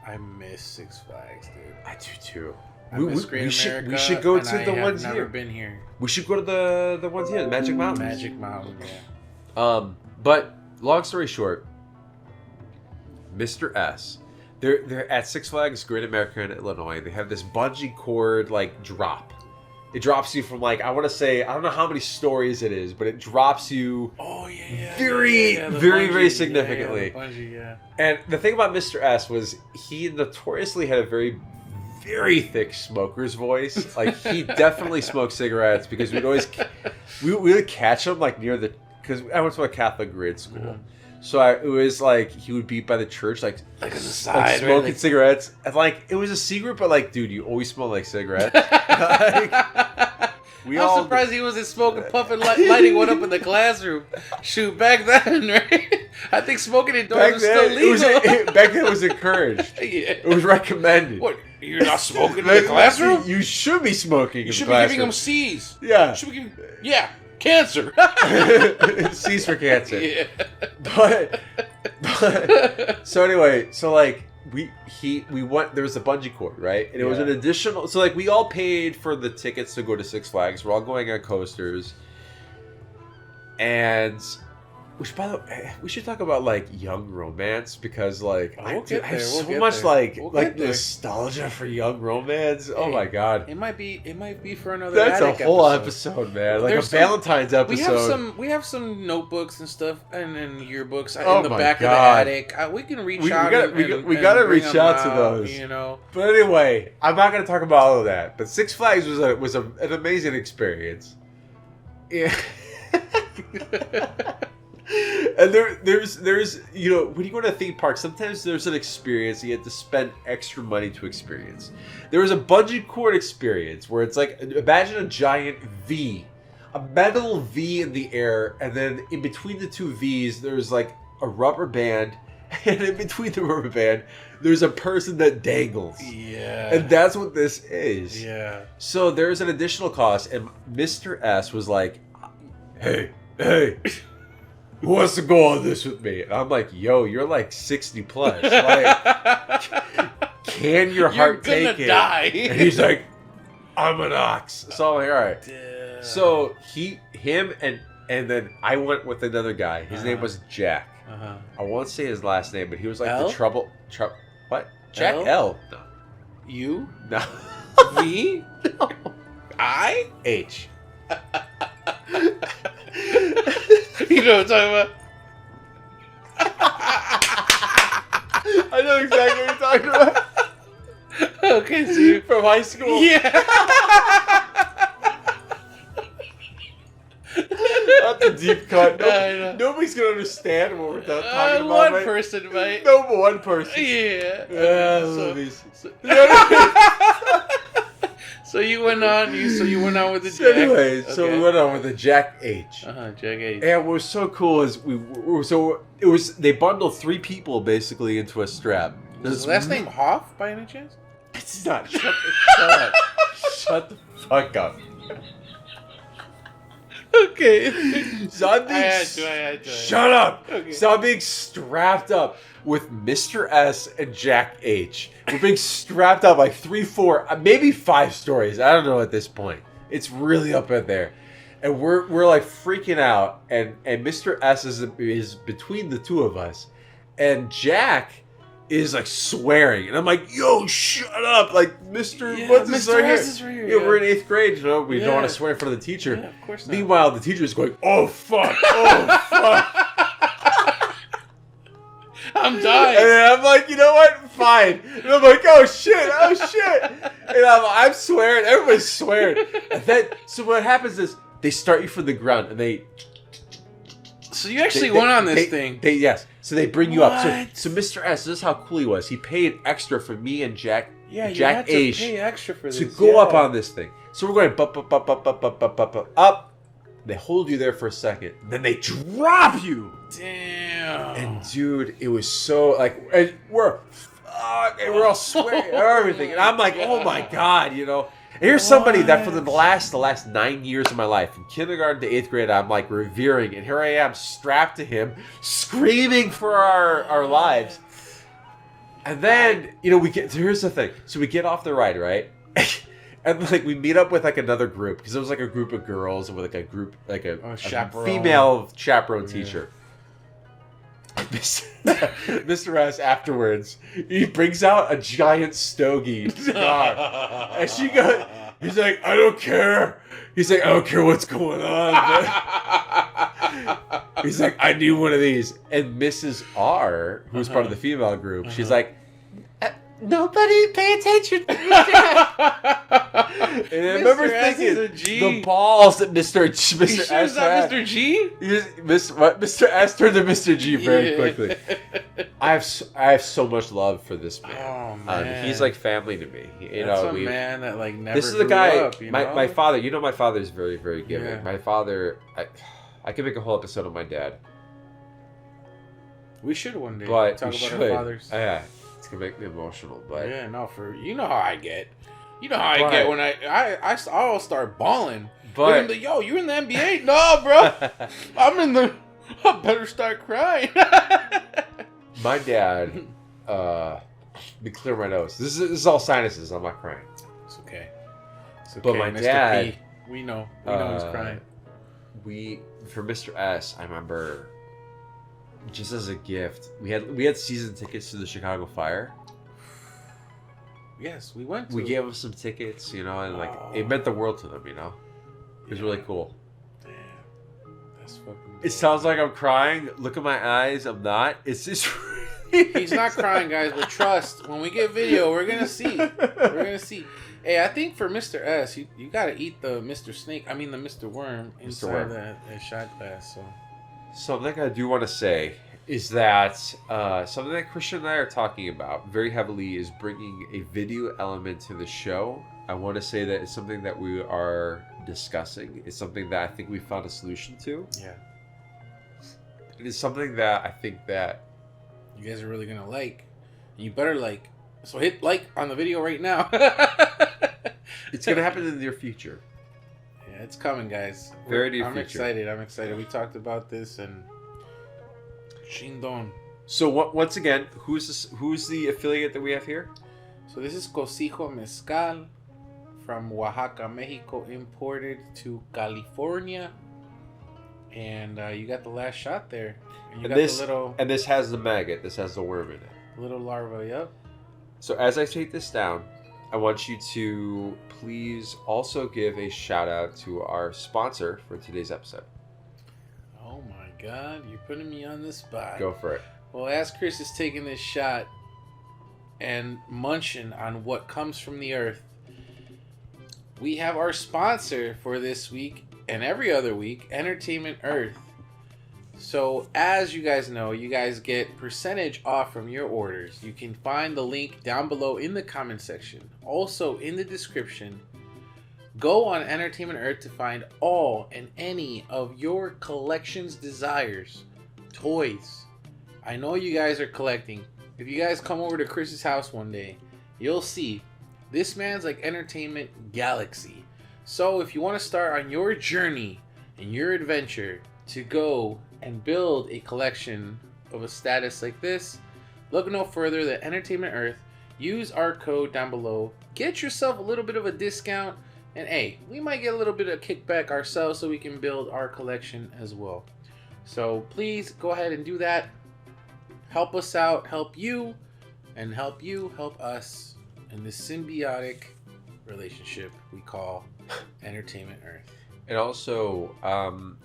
S1: I miss Six Flags, dude.
S3: I do too.
S1: We
S3: should go to the ones here.
S1: I've never been here.
S3: We should go to the ones here, the Magic Mountain.
S1: Magic Mountain, yeah.
S3: But long story short, Mr. S. They're at Six Flags Great America in Illinois. They have this bungee cord like drop. It drops you from like, I want to say, I don't know how many stories it is, but it drops you very significantly. And the thing about Mr. S was he notoriously had a very thick smoker's voice. Like he definitely smoked cigarettes because we would catch him like near the because I went to a Catholic grade school. So it was like he would be by the church, like
S1: as a side,
S3: smoking cigarettes, and like it was a secret, but like, dude, you always smell like cigarettes. Like,
S1: I'm surprised he wasn't smoking, puffing, lighting one up in the classroom. Shoot, back then, right? I think smoking indoors was still legal.
S3: Back then, it was encouraged. It was recommended.
S1: What? You're not smoking in the classroom?
S3: You should be smoking.
S1: You should be giving them C's.
S3: Yeah.
S1: You should be giving, cancer.
S3: C's for cancer.
S1: Yeah.
S3: But so anyway, so like we went. There was a bungee cord, right? And it was an additional. So like we all paid for the tickets to go to Six Flags. We're all going on coasters, and which, by the way, we should talk about like young romance because like I have so much like nostalgia for young romance. Oh my god,
S1: it might be for another.
S3: That's a whole episode, man. Like a Valentine's episode.
S1: We have some notebooks and stuff, and then yearbooks in the back of the attic. We can reach out.
S3: We gotta reach out to those.
S1: You know.
S3: But anyway, I'm not gonna talk about all of that. But Six Flags was an amazing experience. Yeah. And there's you know, when you go to a theme park, sometimes there's an experience you have to spend extra money to experience. There was a bungee cord experience where it's like, imagine a giant V, a metal V in the air, and then in between the two V's there's like a rubber band, and in between the rubber band there's a person that dangles.
S1: Yeah.
S3: And that's what this is.
S1: Yeah.
S3: So there's an additional cost, and Mr. S was like, hey, who wants to go on this with me? And I'm like, yo, you're like 60 plus. Like, can your heart take it?
S1: Die.
S3: And he's like, I'm an ox. So I'm like, all right.
S1: Damn.
S3: So him and then I went with another guy. His name was Jack. I won't say his last name, but he was like
S1: L?
S3: the trouble. What? Jack L? No.
S1: U?
S3: No.
S1: V?
S3: No.
S1: I?
S3: H.
S1: You know what I'm talking about?
S3: I know exactly what you're talking about.
S1: Okay, so you
S3: From high school.
S1: Yeah.
S3: That's a deep cut.
S1: know.
S3: Nobody's gonna understand what we're talking about.
S1: One
S3: right?
S1: person, mate.
S3: No, but one person.
S1: Yeah.
S3: Movies.
S1: So you went on. You went on with the Jack.
S3: So anyway, so we went on with the Jack H.
S1: Jack H.
S3: And what was so cool is they bundled 3 people basically into a strap.
S1: Is his last name Hoff by any chance?
S3: It's not. Shut up. Shut the fuck up.
S1: Okay.
S3: So I'm being shut up. Okay. So I'm being strapped up with Mr. S and Jack H. We're being strapped up like 3, 4, maybe 5 stories. I don't know at this point. It's really up in there. And we're like freaking out. And Mr. S is between the two of us. And Jack is like swearing. And I'm like, yo, shut up. Like, Mr.
S1: Mr. S is right here.
S3: Yeah, we're in 8th grade. You know, we don't want to swear in front of the teacher.
S1: Yeah, of course not.
S3: Meanwhile, the teacher is going, oh, fuck. Oh, fuck.
S1: I'm dying.
S3: And I'm like, you know what? Fine. And I'm like, oh shit. And I'm swearing. Everybody's swearing. And then, so what happens is they start you from the ground and they.
S1: So you actually went on this thing.
S3: Yes. So they bring you up. So Mr. S, this is how cool he was. He paid extra for me and Jack.
S1: Yeah,
S3: Jack
S1: you had to
S3: H
S1: pay extra for this.
S3: To go up on this thing. So we're going up. They hold you there for a second. Then they drop you.
S1: Damn.
S3: And dude, it was so like, and we're all swearing and everything. And I'm like, oh my god, you know. And here's somebody that for the last 9 years of my life, from kindergarten to 8th grade, I'm like revering. And here I am strapped to him, screaming for our lives. And then, you know, here's the thing. So we get off the ride, right? And like we meet up with like another group because it was like a group of girls and with like a group like a female chaperone teacher. Mr. S afterwards, he brings out a giant stogie cigar, and he's like, I don't care. He's like, I don't care what's going on. He's like, I need one of these. And Mrs. R, who's part of the female group, she's like, Nobody pay attention to me, Dad. And I remember thinking the balls that Mr. S had.
S1: Mr. G?
S3: Mr. S turned to Mr. G very quickly. I have so much love for this man.
S1: Oh man,
S3: he's like family to me.
S1: That's a man that like never.
S3: This is the guy.
S1: Up,
S3: my father. You know, my father is very, very giving.
S1: Yeah.
S3: My father. I could make a whole episode on my dad.
S1: We should one day
S3: But
S1: talk
S3: we
S1: about
S3: should.
S1: our fathers.
S3: Yeah, it's gonna make me emotional. But
S1: yeah, no, you know how I get. You know how I get when I'll start bawling.
S3: But
S1: yo, you in the NBA? No, bro. I'm in the. I better start crying.
S3: my dad. Be clear my nose. This is all sinuses. I'm not crying.
S1: It's okay. It's okay.
S3: But my
S1: Mr.
S3: dad.
S1: P, we know he's crying.
S3: For Mr. S, I remember. Just as a gift, we had season tickets to the Chicago Fire.
S1: Yes, we went.
S3: We gave them some tickets, and like it meant the world to them, It was really cool.
S1: Damn, that's fucking.
S3: It sounds like I'm crying. Look at my eyes. I'm not. It's just.
S1: He's not crying, guys. But trust, when we get video, we're gonna see. We're gonna see. Hey, I think for Mr. S, you gotta eat the Mr. Snake. I mean the Mr. Worm inside that shot glass. So.
S3: Something I do want to say is that something that Christian and I are talking about very heavily is bringing a video element to the show. I want to say that it's something that we are discussing. It's something that I think we found a solution to.
S1: Yeah.
S3: It is something that I think that
S1: you guys are really gonna like. You better like. So hit like on the video right now.
S3: It's gonna happen in the near future.
S1: Yeah, it's coming, guys.
S3: Very near
S1: future.
S3: future.
S1: I'm excited. We talked about this and Shindon.
S3: So once again, who's the affiliate that we have here?
S1: So this is Cocijo Mezcal from Oaxaca, Mexico, imported to California. And you got the last shot there. And you got the little...
S3: And this has the maggot. This has the worm in it.
S1: Little larva, yep.
S3: So as I take this down, I want you to please also give a shout out to our sponsor for today's episode.
S1: Oh my God, you're putting me on the spot.
S3: Go for it.
S1: Well, as Chris is taking this shot and munching on what comes from the earth, we have our sponsor for this week and every other week, Entertainment Earth. So, as you guys know, you guys get percentage off from your orders. You can find the link down below in the comment section. Also, in the description, go on Entertainment Earth to find all and any of your collection's desires. Toys. I know you guys are collecting. If you guys come over to Chris's house one day, you'll see this man's like entertainment galaxy. So, if you want to start on your journey and your adventure to go and build a collection of a status like this, look no further than Entertainment Earth. Use our code down below. Get yourself a little bit of a discount. And hey, we might get a little bit of kickback ourselves so we can build our collection as well. So please go ahead and do that. Help us out, help you, and help you help us in this symbiotic relationship we call Entertainment Earth.
S3: And also,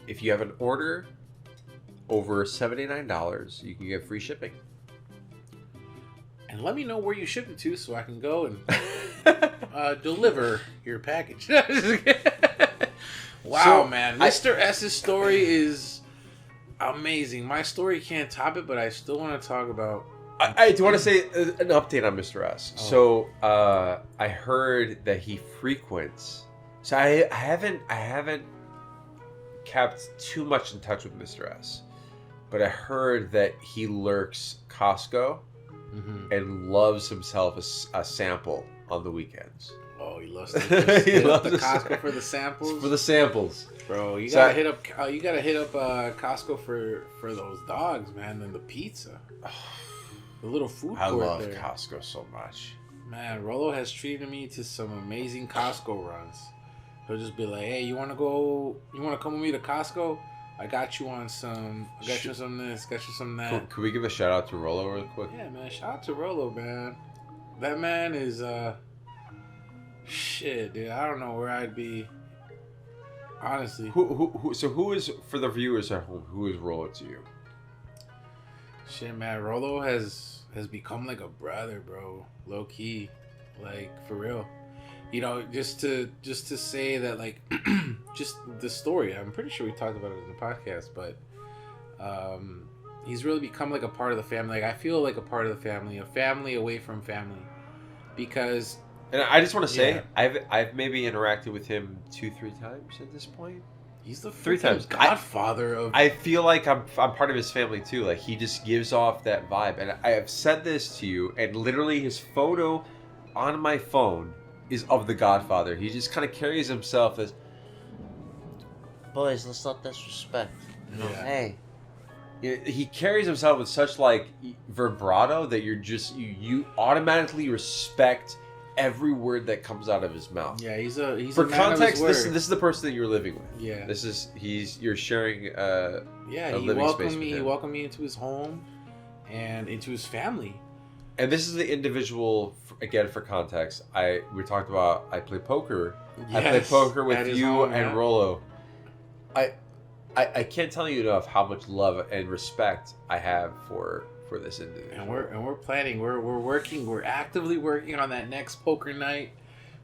S3: if you have an order over $79, you can get free shipping.
S1: And let me know where you shipped it to so I can go and deliver your package. Wow, so, man. Mr. S's story is amazing. My story can't top it, but I still want to talk about...
S3: I do want to say an update on Mr. S. Oh. So, I heard that he frequents... So I haven't kept too much in touch with Mr. S. But I heard that he lurks Costco and loves himself a sample on the weekends.
S1: Oh, he loves the Costco for the samples.
S3: For the samples,
S1: bro. You gotta hit up. You gotta hit up Costco for those dogs, man, and the pizza. The little food court there. I love
S3: Costco so much.
S1: Man, Rolo has treated me to some amazing Costco runs. He'll just be like, "Hey, you wanna come with me to Costco? I got you on some. I got you some this. Got you some that."
S3: Can we give a shout out to Rolo real quick?
S1: Yeah, man. Shout out to Rolo, man. That man is shit, dude. I don't know where I'd be. Honestly.
S3: So who is, for the viewers at home, who is Rolo to you?
S1: Shit, man, Rolo has become like a brother, bro. Low key, like for real. You know, just to say that, like, just the story. I'm pretty sure we talked about it in the podcast, but he's really become like a part of the family. Like I feel like a part of the family, a family away from family, because.
S3: And I just want to say, I've maybe interacted with him 2-3 times at this point.
S1: He's the
S3: 3 times.
S1: Godfather of.
S3: I feel like I'm part of his family too. Like he just gives off that vibe. And I have said this to you, and literally his photo on my phone is of the Godfather. He just kind of carries himself as, boys, let's not disrespect. You know, hey. He carries himself with such like vibrato that you automatically respect every word that comes out of his mouth.
S1: Yeah, he's
S3: for
S1: a man
S3: context.
S1: Of his
S3: this is the person that you're living with.
S1: Yeah,
S3: you're sharing.
S1: He welcomed me into his home and into his family.
S3: And this is the individual. Again, for context, we talked about. I play poker. Yes, I play poker with you and Rolo. I can't tell you enough how much love and respect I have for this individual.
S1: And we're planning. We're working. We're actively working on that next poker night.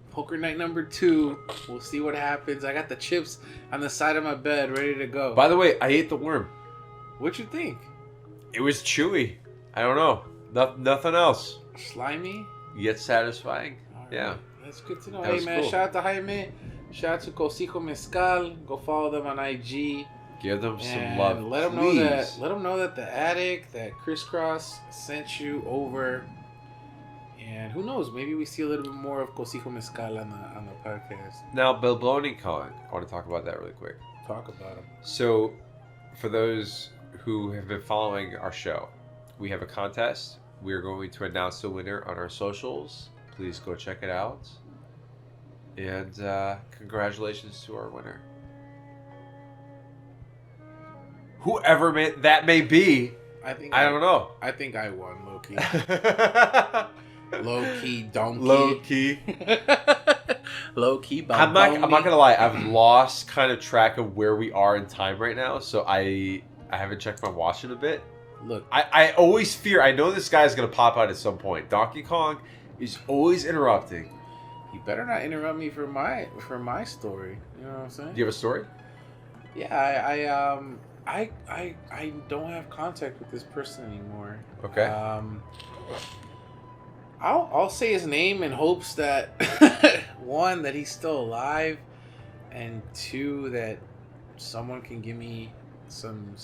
S1: Poker night number 2. We'll see what happens. I got the chips on the side of my bed ready to go.
S3: By the way, I ate the worm.
S1: What'd you think?
S3: It was chewy. I don't know. Nothing else.
S1: Slimy?
S3: Yet satisfying.
S1: Right.
S3: Yeah.
S1: That's good to know. Hey man, cool. Shout out to Jaime. Shout out to Cocijo Mezcal. Go follow them on IG.
S3: Give them some love.
S1: Let them know that the ATTICC, that ChrisCross sent you over. And who knows? Maybe we see a little bit more of Cocijo Mezcal on the podcast.
S3: Now, Bal-BONEY KONG. I want to talk about that really quick.
S1: Talk about him.
S3: So, for those who have been following our show, we have a contest. We are going to announce the winner on our socials. Please go check it out. And congratulations to our winner. Whoever that may be, I don't know.
S1: I think I won, low key. Low key donkey.
S3: Low key.
S1: Low key.
S3: I'm not gonna lie. I've lost kind of track of where we are in time right now, so I haven't checked my watch in a bit.
S1: Look,
S3: I always fear. I know this guy's gonna pop out at some point. Donkey Kong is always interrupting.
S1: You better not interrupt me for my story. You know what I'm saying?
S3: Do you have a story?
S1: Yeah, I don't have contact with this person anymore.
S3: Okay.
S1: I'll say his name in hopes that 1, that he's still alive, and 2, that someone can give me some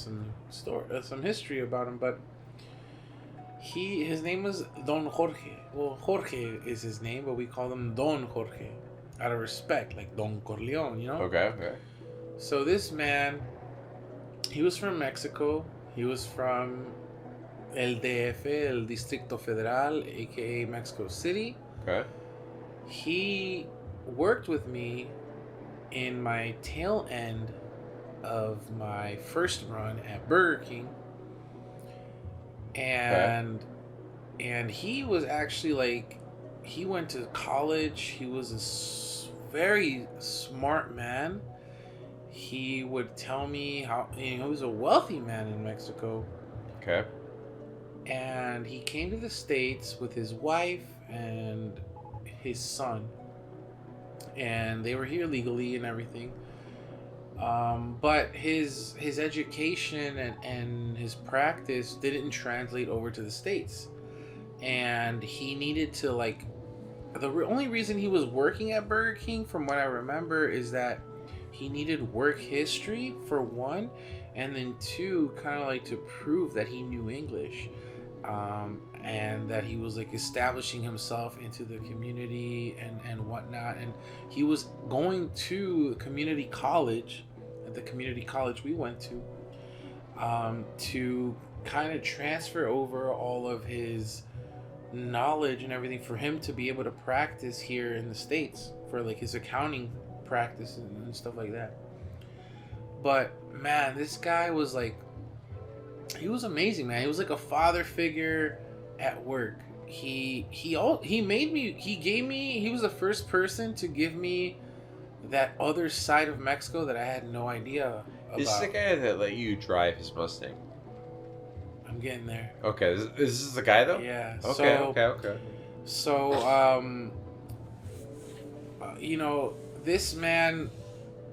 S1: history about him. But his name was Don Jorge. Well, Jorge is his name, but we call him Don Jorge out of respect, like Don Corleone, you know?
S3: Okay.
S1: So this man, he was from Mexico. He was from El DF, El Distrito Federal, aka Mexico City.
S3: Okay.
S1: He worked with me in my tail end of my first run at Burger King. And he was actually like, he went to college. He was a very smart man. He would tell me how, he was a wealthy man in Mexico.
S3: Okay.
S1: And he came to the States with his wife and his son. And they were here legally and everything. But his education and his practice didn't translate over to the States. And he needed to, like, the only reason he was working at Burger King, from what I remember, is that he needed work history, for 1, and then 2, kind of like to prove that he knew English, and that he was like establishing himself into the community and whatnot. And he was going to community college, at the community college we went to kind of transfer over all of his knowledge and everything for him to be able to practice here in the States, for like his accounting practice and stuff like that. But man, this guy was like, he was amazing, man. He was like a father figure at work. He was the first person to give me that other side of Mexico that I had no idea about.
S3: Is the guy that let you drive his Mustang?
S1: I'm getting there.
S3: Okay, is this the guy though?
S1: Yeah.
S3: Okay.
S1: So, you know, this man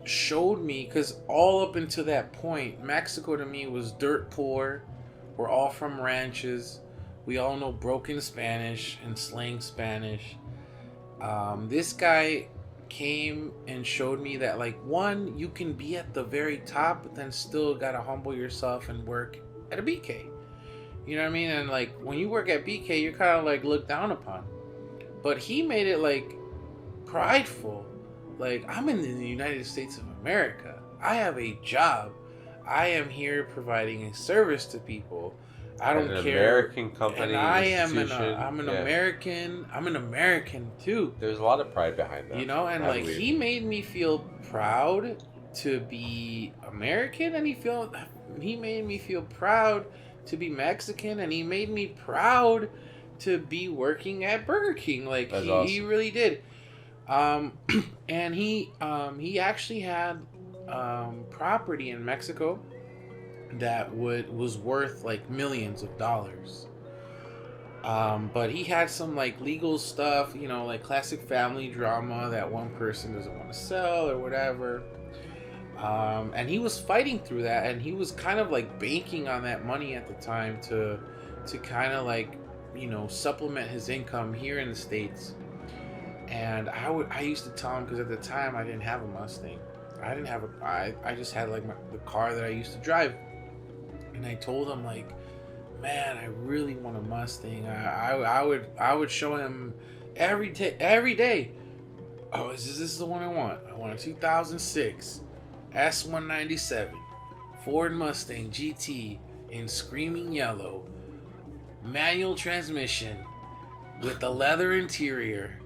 S1: showed me, because all up until that point, Mexico to me was dirt poor. We're all from ranches. We all know broken Spanish and slang Spanish. This guy came and showed me that, like, one, you can be at the very top, but then still gotta humble yourself and work at a BK. You know what I mean? And like, when you work at BK, you're kind of like looked down upon. But he made it like prideful. Like, I'm in the United States of America. I have a job. I am here providing a service to people. I don't care.
S3: American company.
S1: And I'm an American. I'm an American too.
S3: There's a lot of pride behind that.
S1: You know, and like, he made me feel proud to be American, and he made me feel proud to be Mexican, and he made me proud to be working at Burger King. Like,
S3: awesome.
S1: He really did. And he actually had property in Mexico that was worth like millions of dollars. But he had some like legal stuff, you know, like classic family drama that one person doesn't want to sell or whatever. And he was fighting through that, and he was kind of like banking on that money at the time to kind of like, you know, supplement his income here in the States. And I used to tell him, because at the time I didn't have a Mustang. I just had like the car that I used to drive. And I told him, like, man, I really want a Mustang. I would show him every day. Oh, is this the one I want? I want a 2006 S197 Ford Mustang GT in screaming yellow, manual transmission with the leather interior,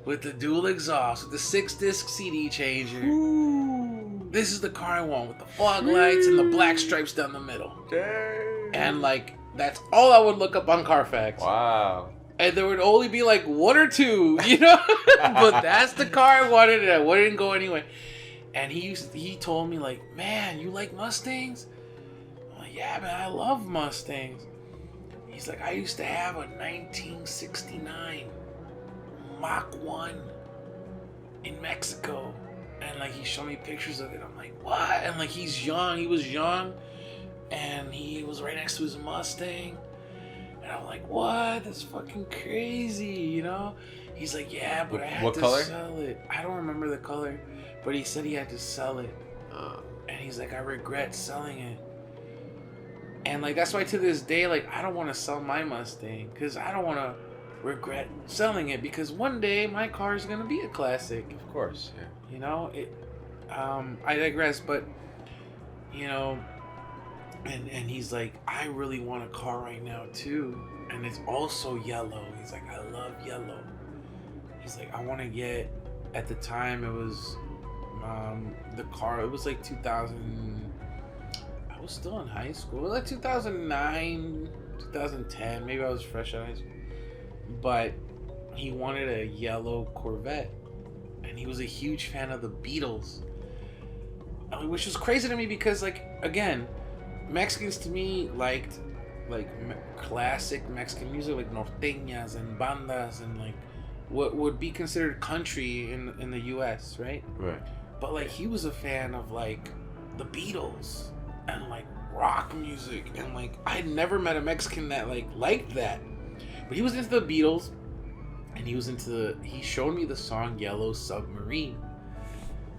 S1: with the dual exhaust, with the 6-disc CD changer. Ooh. This is the car I want, with the fog lights and the black stripes down the middle. Dang. And like, that's all I would look up on Carfax.
S3: Wow.
S1: And there would only be like one or two, you know? But that's the car I wanted, and I wouldn't go anyway. And he told me, like, man, you like Mustangs? I'm like, yeah, man, I love Mustangs. He's like, I used to have a 1969 Mach 1 in Mexico. And like, he showed me pictures of it. I'm like, what? And like, he was young, and he was right next to his Mustang. And I'm like, what? That's fucking crazy, you know? He's like, yeah, but I had to sell it. I don't remember the color, but he said he had to sell it. And he's like, I regret selling it. And like, that's why to this day, like, I don't want to sell my Mustang, because I don't want to regret selling it, because one day my car is going to be a classic.
S3: Of course, yeah.
S1: You know, I digress, but, you know, and he's like, I really want a car right now too, and it's also yellow. He's like, I love yellow. He's like, I want to get, at the time it was, the car, it was like 2000, I was still in high school, it was like 2009, 2010, maybe I was fresh out of high school, but he wanted a yellow Corvette, and he was a huge fan of the Beatles, which was crazy to me, because, like, again, Mexicans to me liked like classic Mexican music, like norteñas and bandas, and like what would be considered country in the US, right?
S3: Right.
S1: But like, he was a fan of like the Beatles and like rock music, and like, I had never met a Mexican that like liked that. But he was into the Beatles, and he showed me the song Yellow Submarine,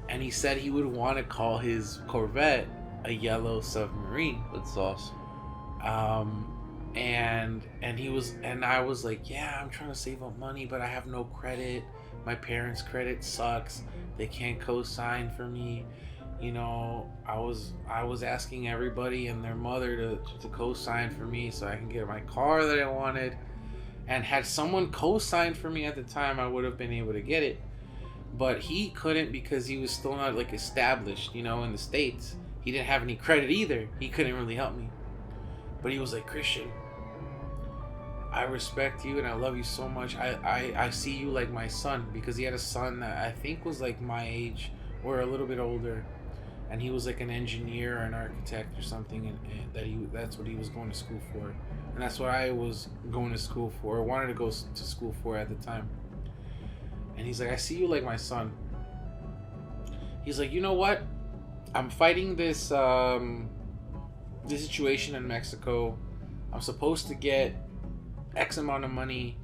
S1: and he said he would want to call his Corvette a Yellow Submarine.
S3: That's awesome.
S1: And I was like, yeah, I'm trying to save up money, but I have no credit. My parents' credit sucks. They can't co-sign for me. You know, I was asking everybody and their mother to co-sign for me so I can get my car that I wanted. And had someone co-signed for me at the time, I would have been able to get it. But he couldn't, because he was still not like established, you know, in the States. He didn't have any credit either. He couldn't really help me. But he was like, Christian, I respect you and I love you so much. I see you like my son, because he had a son that I think was like my age or a little bit older. and he was like an engineer or an architect or something, and that's what he was going to school for, and that's what I was going to school for, or wanted to go to school for at the time. And he's like, I see you like my son. He's like, you know what? I'm fighting this situation in Mexico. I'm supposed to get X amount of money,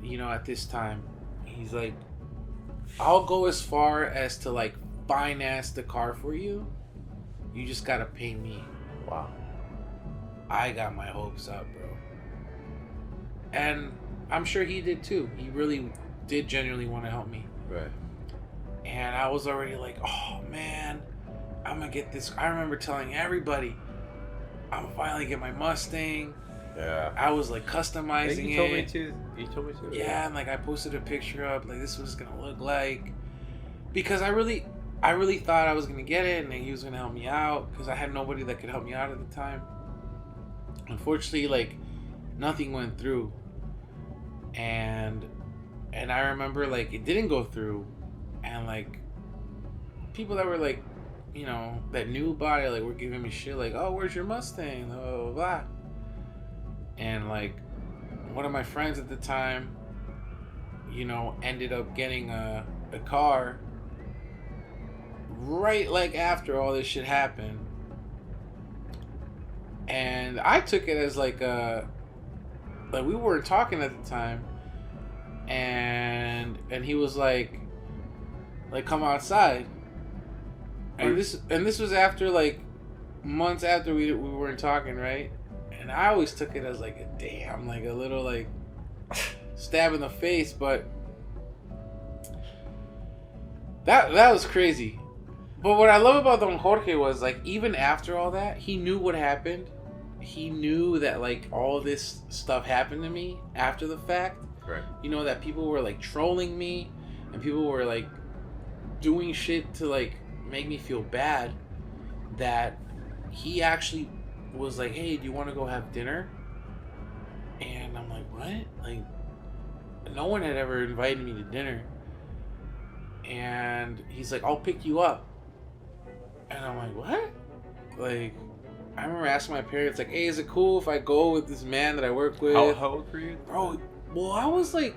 S1: at this time. He's like, I'll go as far as to like finance the car for you. You just gotta pay me.
S3: Wow.
S1: I got my hopes up, bro. And I'm sure he did too. He really did genuinely want to help me.
S3: Right.
S1: And I was already like, oh man, I'm gonna get this. I remember telling everybody, I'm gonna finally get my Mustang.
S3: Yeah.
S1: I was like customizing
S3: You told me to. You told me to.
S1: Yeah, and like I posted a picture up, like this was gonna look like, because I really thought I was gonna get it, and he was gonna help me out, because I had nobody that could help me out at the time. Unfortunately, like nothing went through, and I remember like it didn't go through, and like people that were like, that knew about it, like were giving me shit, like, oh, where's your Mustang, blah blah blah. And like one of my friends at the time, ended up getting a car right like after all this shit happened. And I took it as like we weren't talking at the time, and he was like come outside. And this was after like months after we weren't talking, right? And I always took it as like a damn, like a little like stab in the face, but that was crazy. But what I love about Don Jorge was like even after all that, he knew what happened. He knew that like all this stuff happened to me after the fact.
S3: Right.
S1: That people were like trolling me, and people were like doing shit to like make me feel bad. That he actually was like, hey, do you want to go have dinner? And I'm like, what? Like, no one had ever invited me to dinner. And he's like, I'll pick you up. And I'm like, what? Like, I remember asking my parents, like, hey, is it cool if I go with this man that I work with?
S3: How old were you?
S1: Bro, well, I was like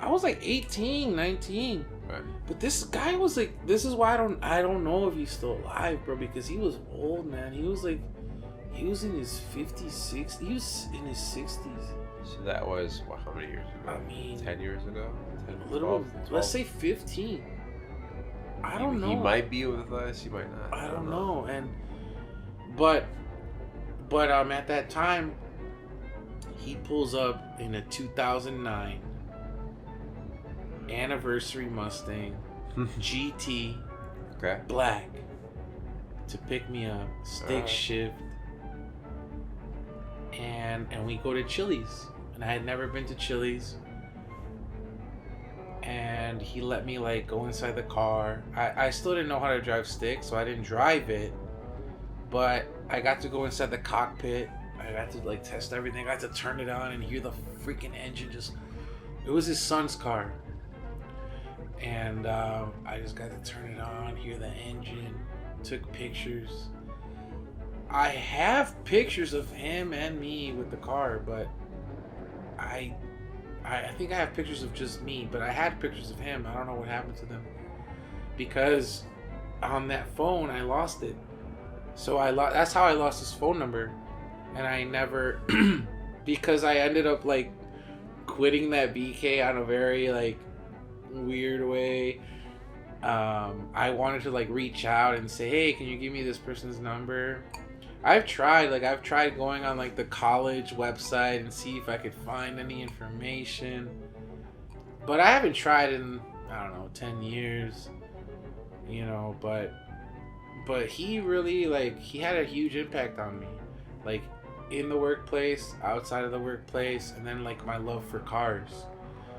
S1: 18, 19.
S3: Right.
S1: But this guy was like, this is why I don't know if he's still alive, bro, because he was old, man. He was in his 50s, 60s. He was in his 60s.
S3: So that was, how many years ago?
S1: I mean,
S3: 10 years ago? 10,
S1: a little
S3: 12,
S1: bit,
S3: 12.
S1: let's say 15. I don't know.
S3: He might be with us, he might not.
S1: I don't know. But at that time, he pulls up in a 2009 anniversary Mustang GT,
S3: okay,
S1: black, to pick me up, stick shift, and we go to Chili's, and I had never been to Chili's, and he let me like go inside the car. I still didn't know how to drive stick, so I didn't drive it, but I got to go inside the cockpit. I got to like test everything. I got to turn it on and hear the freaking engine just. It was his son's car. And I just got to turn it on, hear the engine, took pictures. I have pictures of him and me with the car, but I think I have pictures of just me, but I had pictures of him. I don't know what happened to them. Because on that phone, I lost it. So that's how I lost his phone number. And I never, because I ended up like quitting that BK on a very like weird way. I wanted to like reach out and say, hey, can you give me this person's number? I've tried going on like the college website and see if I could find any information, but I haven't tried in, I don't know, 10 years, but he really like, he had a huge impact on me, like in the workplace, outside of the workplace, and then like my love for cars.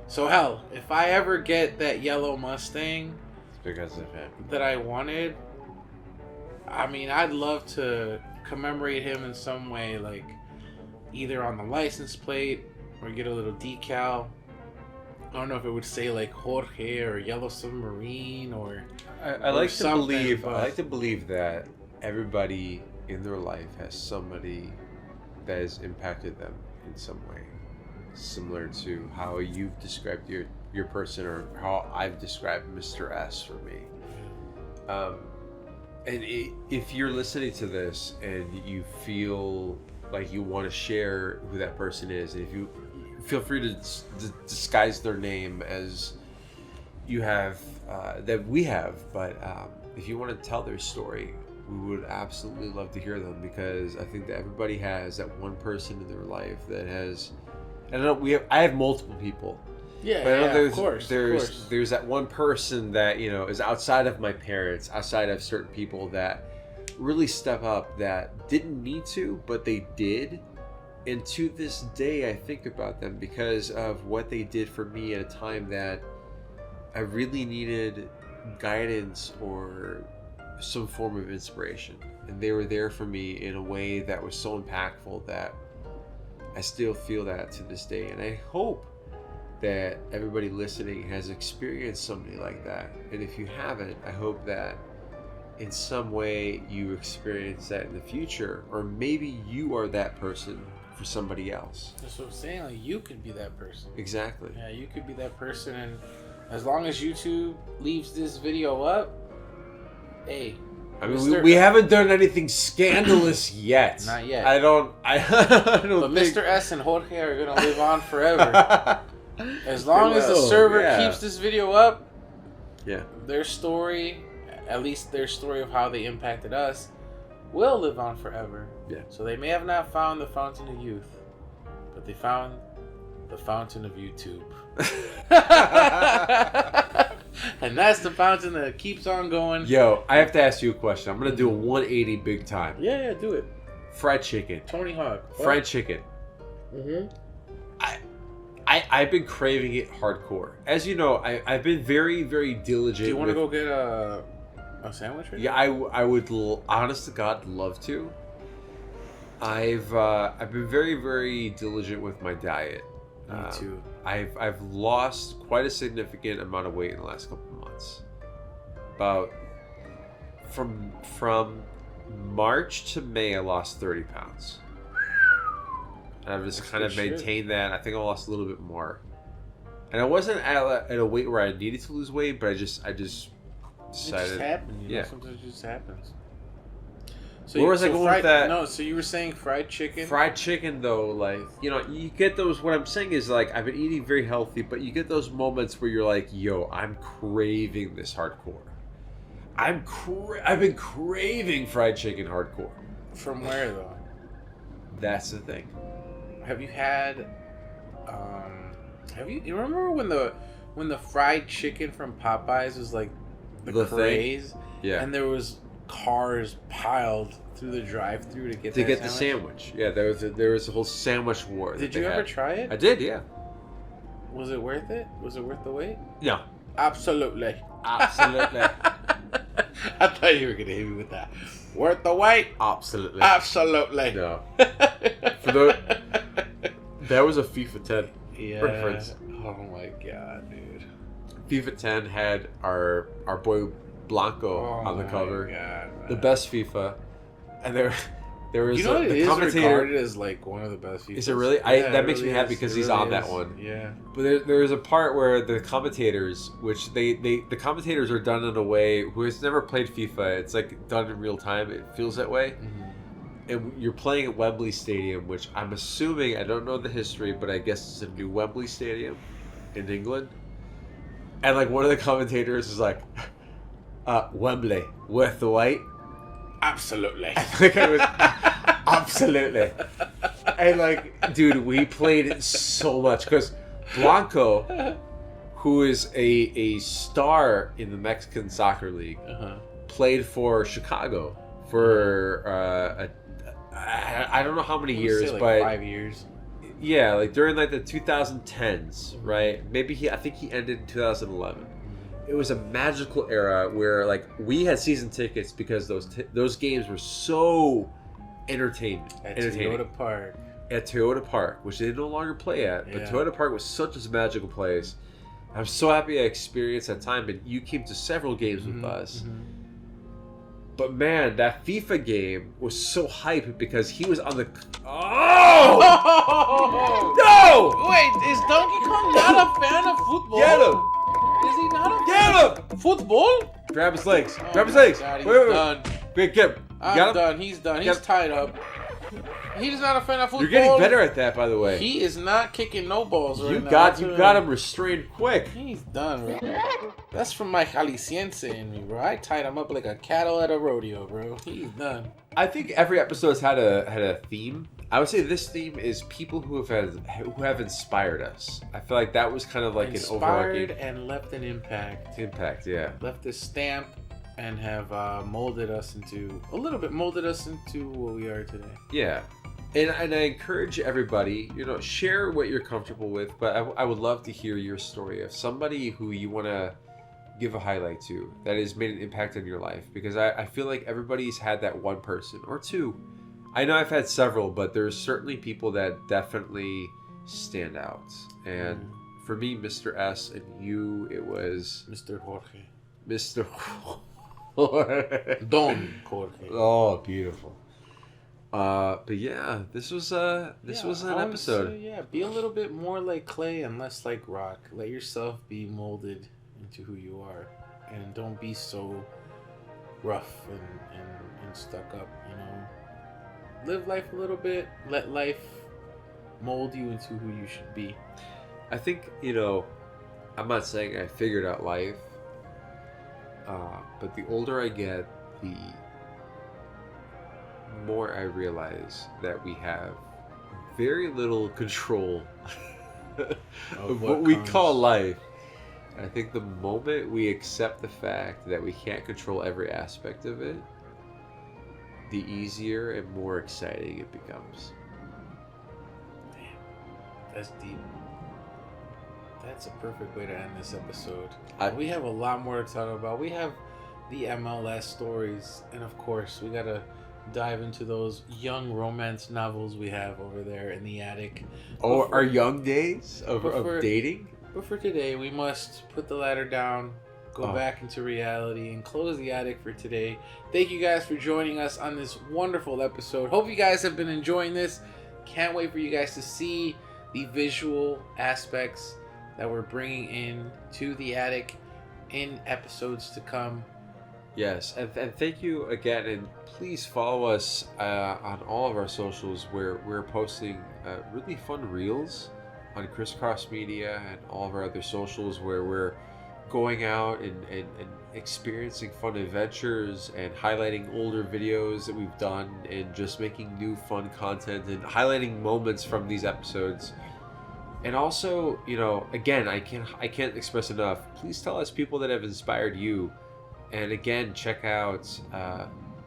S1: So hell, if I ever get that yellow Mustang,
S3: it's because of him
S1: that I wanted, I mean, I'd love to commemorate him in some way, like either on the license plate or get a little decal. I don't know if it would say like Jorge or Yellow Submarine or.
S3: I like to believe. I like to believe that everybody in their life has somebody that has impacted them in some way, similar to how you've described your person or how I've described Mr. S for me. And if you're listening to this and you feel like you want to share who that person is, and if you feel free to disguise their name as you have, that we have, but if you want to tell their story, we would absolutely love to hear them, because I think that everybody has that one person in their life that has. I don't know. I have multiple people.
S1: Yeah,
S3: but I know
S1: of course.
S3: There's that one person that is outside of my parents, outside of certain people that really step up, that didn't need to, but they did. And to this day, I think about them because of what they did for me at a time that I really needed guidance or some form of inspiration. And they were there for me in a way that was so impactful that I still feel that to this day. And I hope that everybody listening has experienced somebody like that. And if you haven't, I hope that in some way you experience that in the future, or maybe you are that person for somebody else.
S1: That's what I'm saying. Like, you could be that person.
S3: Exactly.
S1: Yeah, you could be that person, and as long as YouTube leaves this video up, hey.
S3: I mean, we haven't done anything scandalous yet.
S1: Not yet.
S3: I don't
S1: But
S3: think...
S1: Mr. S and Jorge are gonna live on forever. As long as the server keeps this video up, their story, at least their story of how they impacted us, will live on forever.
S3: Yeah.
S1: So they may have not found the fountain of youth, but they found the fountain of YouTube. And that's the fountain that keeps on going.
S3: Yo, I have to ask you a question. I'm gonna do a 180 big time.
S1: Yeah, do it.
S3: Fried chicken.
S1: Tony Hawk.
S3: Fried chicken. Mm-hmm. I've been craving it hardcore. As you know, I've been very, very diligent.
S1: Do you want to go get a sandwich? Right
S3: yeah, I would, honest to God, love to. I've been very, very diligent with my diet.
S1: Me too.
S3: I've lost quite a significant amount of weight in the last couple of months. About from March to May, I lost 30 pounds. And I've just kind of maintained that. I think I lost a little bit more. And I wasn't at a weight where I needed to lose weight, but I just decided.
S1: It just happened. You know, sometimes it just happens. So
S3: where was I going with that?
S1: No, so you were saying fried chicken?
S3: Fried chicken, though, like, you get those, what I'm saying is, like, I've been eating very healthy, but you get those moments where you're like, yo, I'm craving this hardcore. I've been craving fried chicken hardcore.
S1: From where, though?
S3: That's the thing.
S1: Have you had, you remember when the fried chicken from Popeyes was like the craze?
S3: Thing? Yeah.
S1: And there was cars piled through the drive-thru to get
S3: the sandwich. Yeah, there was a whole sandwich war.
S1: Did you ever try it?
S3: I did, yeah.
S1: Was it worth it? Was it worth the wait?
S3: No.
S1: Absolutely.
S3: Absolutely.
S1: I thought you were gonna hit me with that. Worth the wait?
S3: Absolutely.
S1: Absolutely.
S3: No. That was a FIFA 10 reference.
S1: Oh my god, dude.
S3: FIFA 10 had our boy Blanco on the cover.
S1: God,
S3: the best FIFA. And there was
S1: the
S3: commentator.
S1: Regarded as like one of the best FIFAs.
S3: Is it really? That makes me happy because he's on that one.
S1: Yeah.
S3: But there's a part where the commentators, which the commentators are done in a way who has never played FIFA. It's like done in real time. It feels that way. Mm-hmm. And you're playing at Wembley Stadium, which I'm assuming, I don't know the history, but I guess it's a new Wembley Stadium in England. And like one of the commentators is like, Wembley, worth the wait?
S1: Absolutely.
S3: I think I was absolutely. And like, dude, we played it so much because Blanco, who is a star in the Mexican Soccer League, played for Chicago for I don't know how many years, but
S1: 5 years.
S3: Yeah, like during like the 2010s, right? Maybe I think he ended in 2011. It was a magical era where like we had season tickets because those games were so entertaining.
S1: Toyota Park.
S3: At Toyota Park, which they no longer play at, but Toyota Park was such a magical place. I'm so happy I experienced that time, and you came to several games with us. But man, that FIFA game was so hype because he was on the. Oh! No!
S1: Wait, is Donkey Kong not a fan of football?
S3: Get him!
S1: Is he not a
S3: fan
S1: of football?
S3: Grab his legs.
S1: Oh
S3: Grab his legs.
S1: God, he's
S3: wait.
S1: done.
S3: Get him.
S1: I'm done. He's done. He's tied up. He's not a fan of football.
S3: You're getting better at that, by the way.
S1: He is not kicking no balls right
S3: you
S1: now.
S3: got him restrained quick.
S1: He's done, bro. That's from my Jalisciense in me, bro. I tied him up like a cattle at a rodeo, bro. He's done.
S3: I think every episode's had a theme. I would say this theme is people who have inspired us. I feel like that was kind of like
S1: inspired
S3: an overarching
S1: and left an impact.
S3: Impact, yeah.
S1: Left a stamp and have molded us into what we are today.
S3: Yeah. And I encourage everybody, share what you're comfortable with, but I would love to hear your story of somebody who you want to give a highlight to that has made an impact on your life, because I feel like everybody's had that one person or two. I know I've had several, but there's certainly people that definitely stand out. And for me, Mr. S, and you, it was...
S1: Mr. Jorge.
S3: Mr. Jorge.
S1: Don Jorge.
S3: Oh, beautiful. But yeah, this was an episode.
S1: Say, be a little bit more like clay and less like rock. Let yourself be molded into who you are, and don't be so rough and stuck up. Live life a little bit. Let life mold you into who you should be.
S3: I think I'm not saying I figured out life, but the older I get, the more I realize that we have very little control of what we call life. I think the moment we accept the fact that we can't control every aspect of it, the easier and more exciting it becomes.
S1: Man, that's deep. That's a perfect way to end this episode. We have a lot more to talk about. We have the MLS stories, and of course, we gotta dive into those young romance novels we have over there in the attic.
S3: Oh, our young days of dating?
S1: But for today, we must put the ladder down, go back into reality, and close the attic for today. Thank you guys for joining us on this wonderful episode. Hope you guys have been enjoying this. Can't wait for you guys to see the visual aspects that we're bringing in to the attic in episodes to come.
S3: Yes, and thank you again, and please follow us on all of our socials where we're posting really fun reels on ChrisCross Media and all of our other socials, where we're going out and experiencing fun adventures and highlighting older videos that we've done and just making new fun content and highlighting moments from these episodes. And also, again, I can't express enough. Please tell us people that have inspired you. And again, check out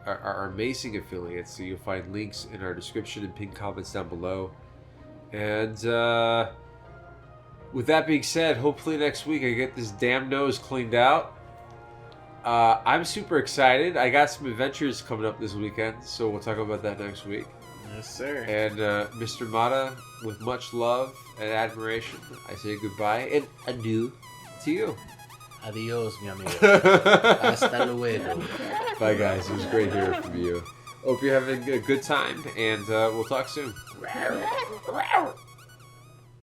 S3: our amazing affiliates. So you'll find links in our description and pinned comments down below. And with that being said, hopefully next week I get this damn nose cleaned out. I'm super excited. I got some adventures coming up this weekend, so we'll talk about that next week.
S1: Yes, sir.
S3: And Mr. Mata, with much love and admiration, I say goodbye and adieu to you.
S1: Adios, mi amigo. Hasta luego.
S3: Bye, guys. It was great hearing from you. Hope you're having a good time, and we'll talk soon.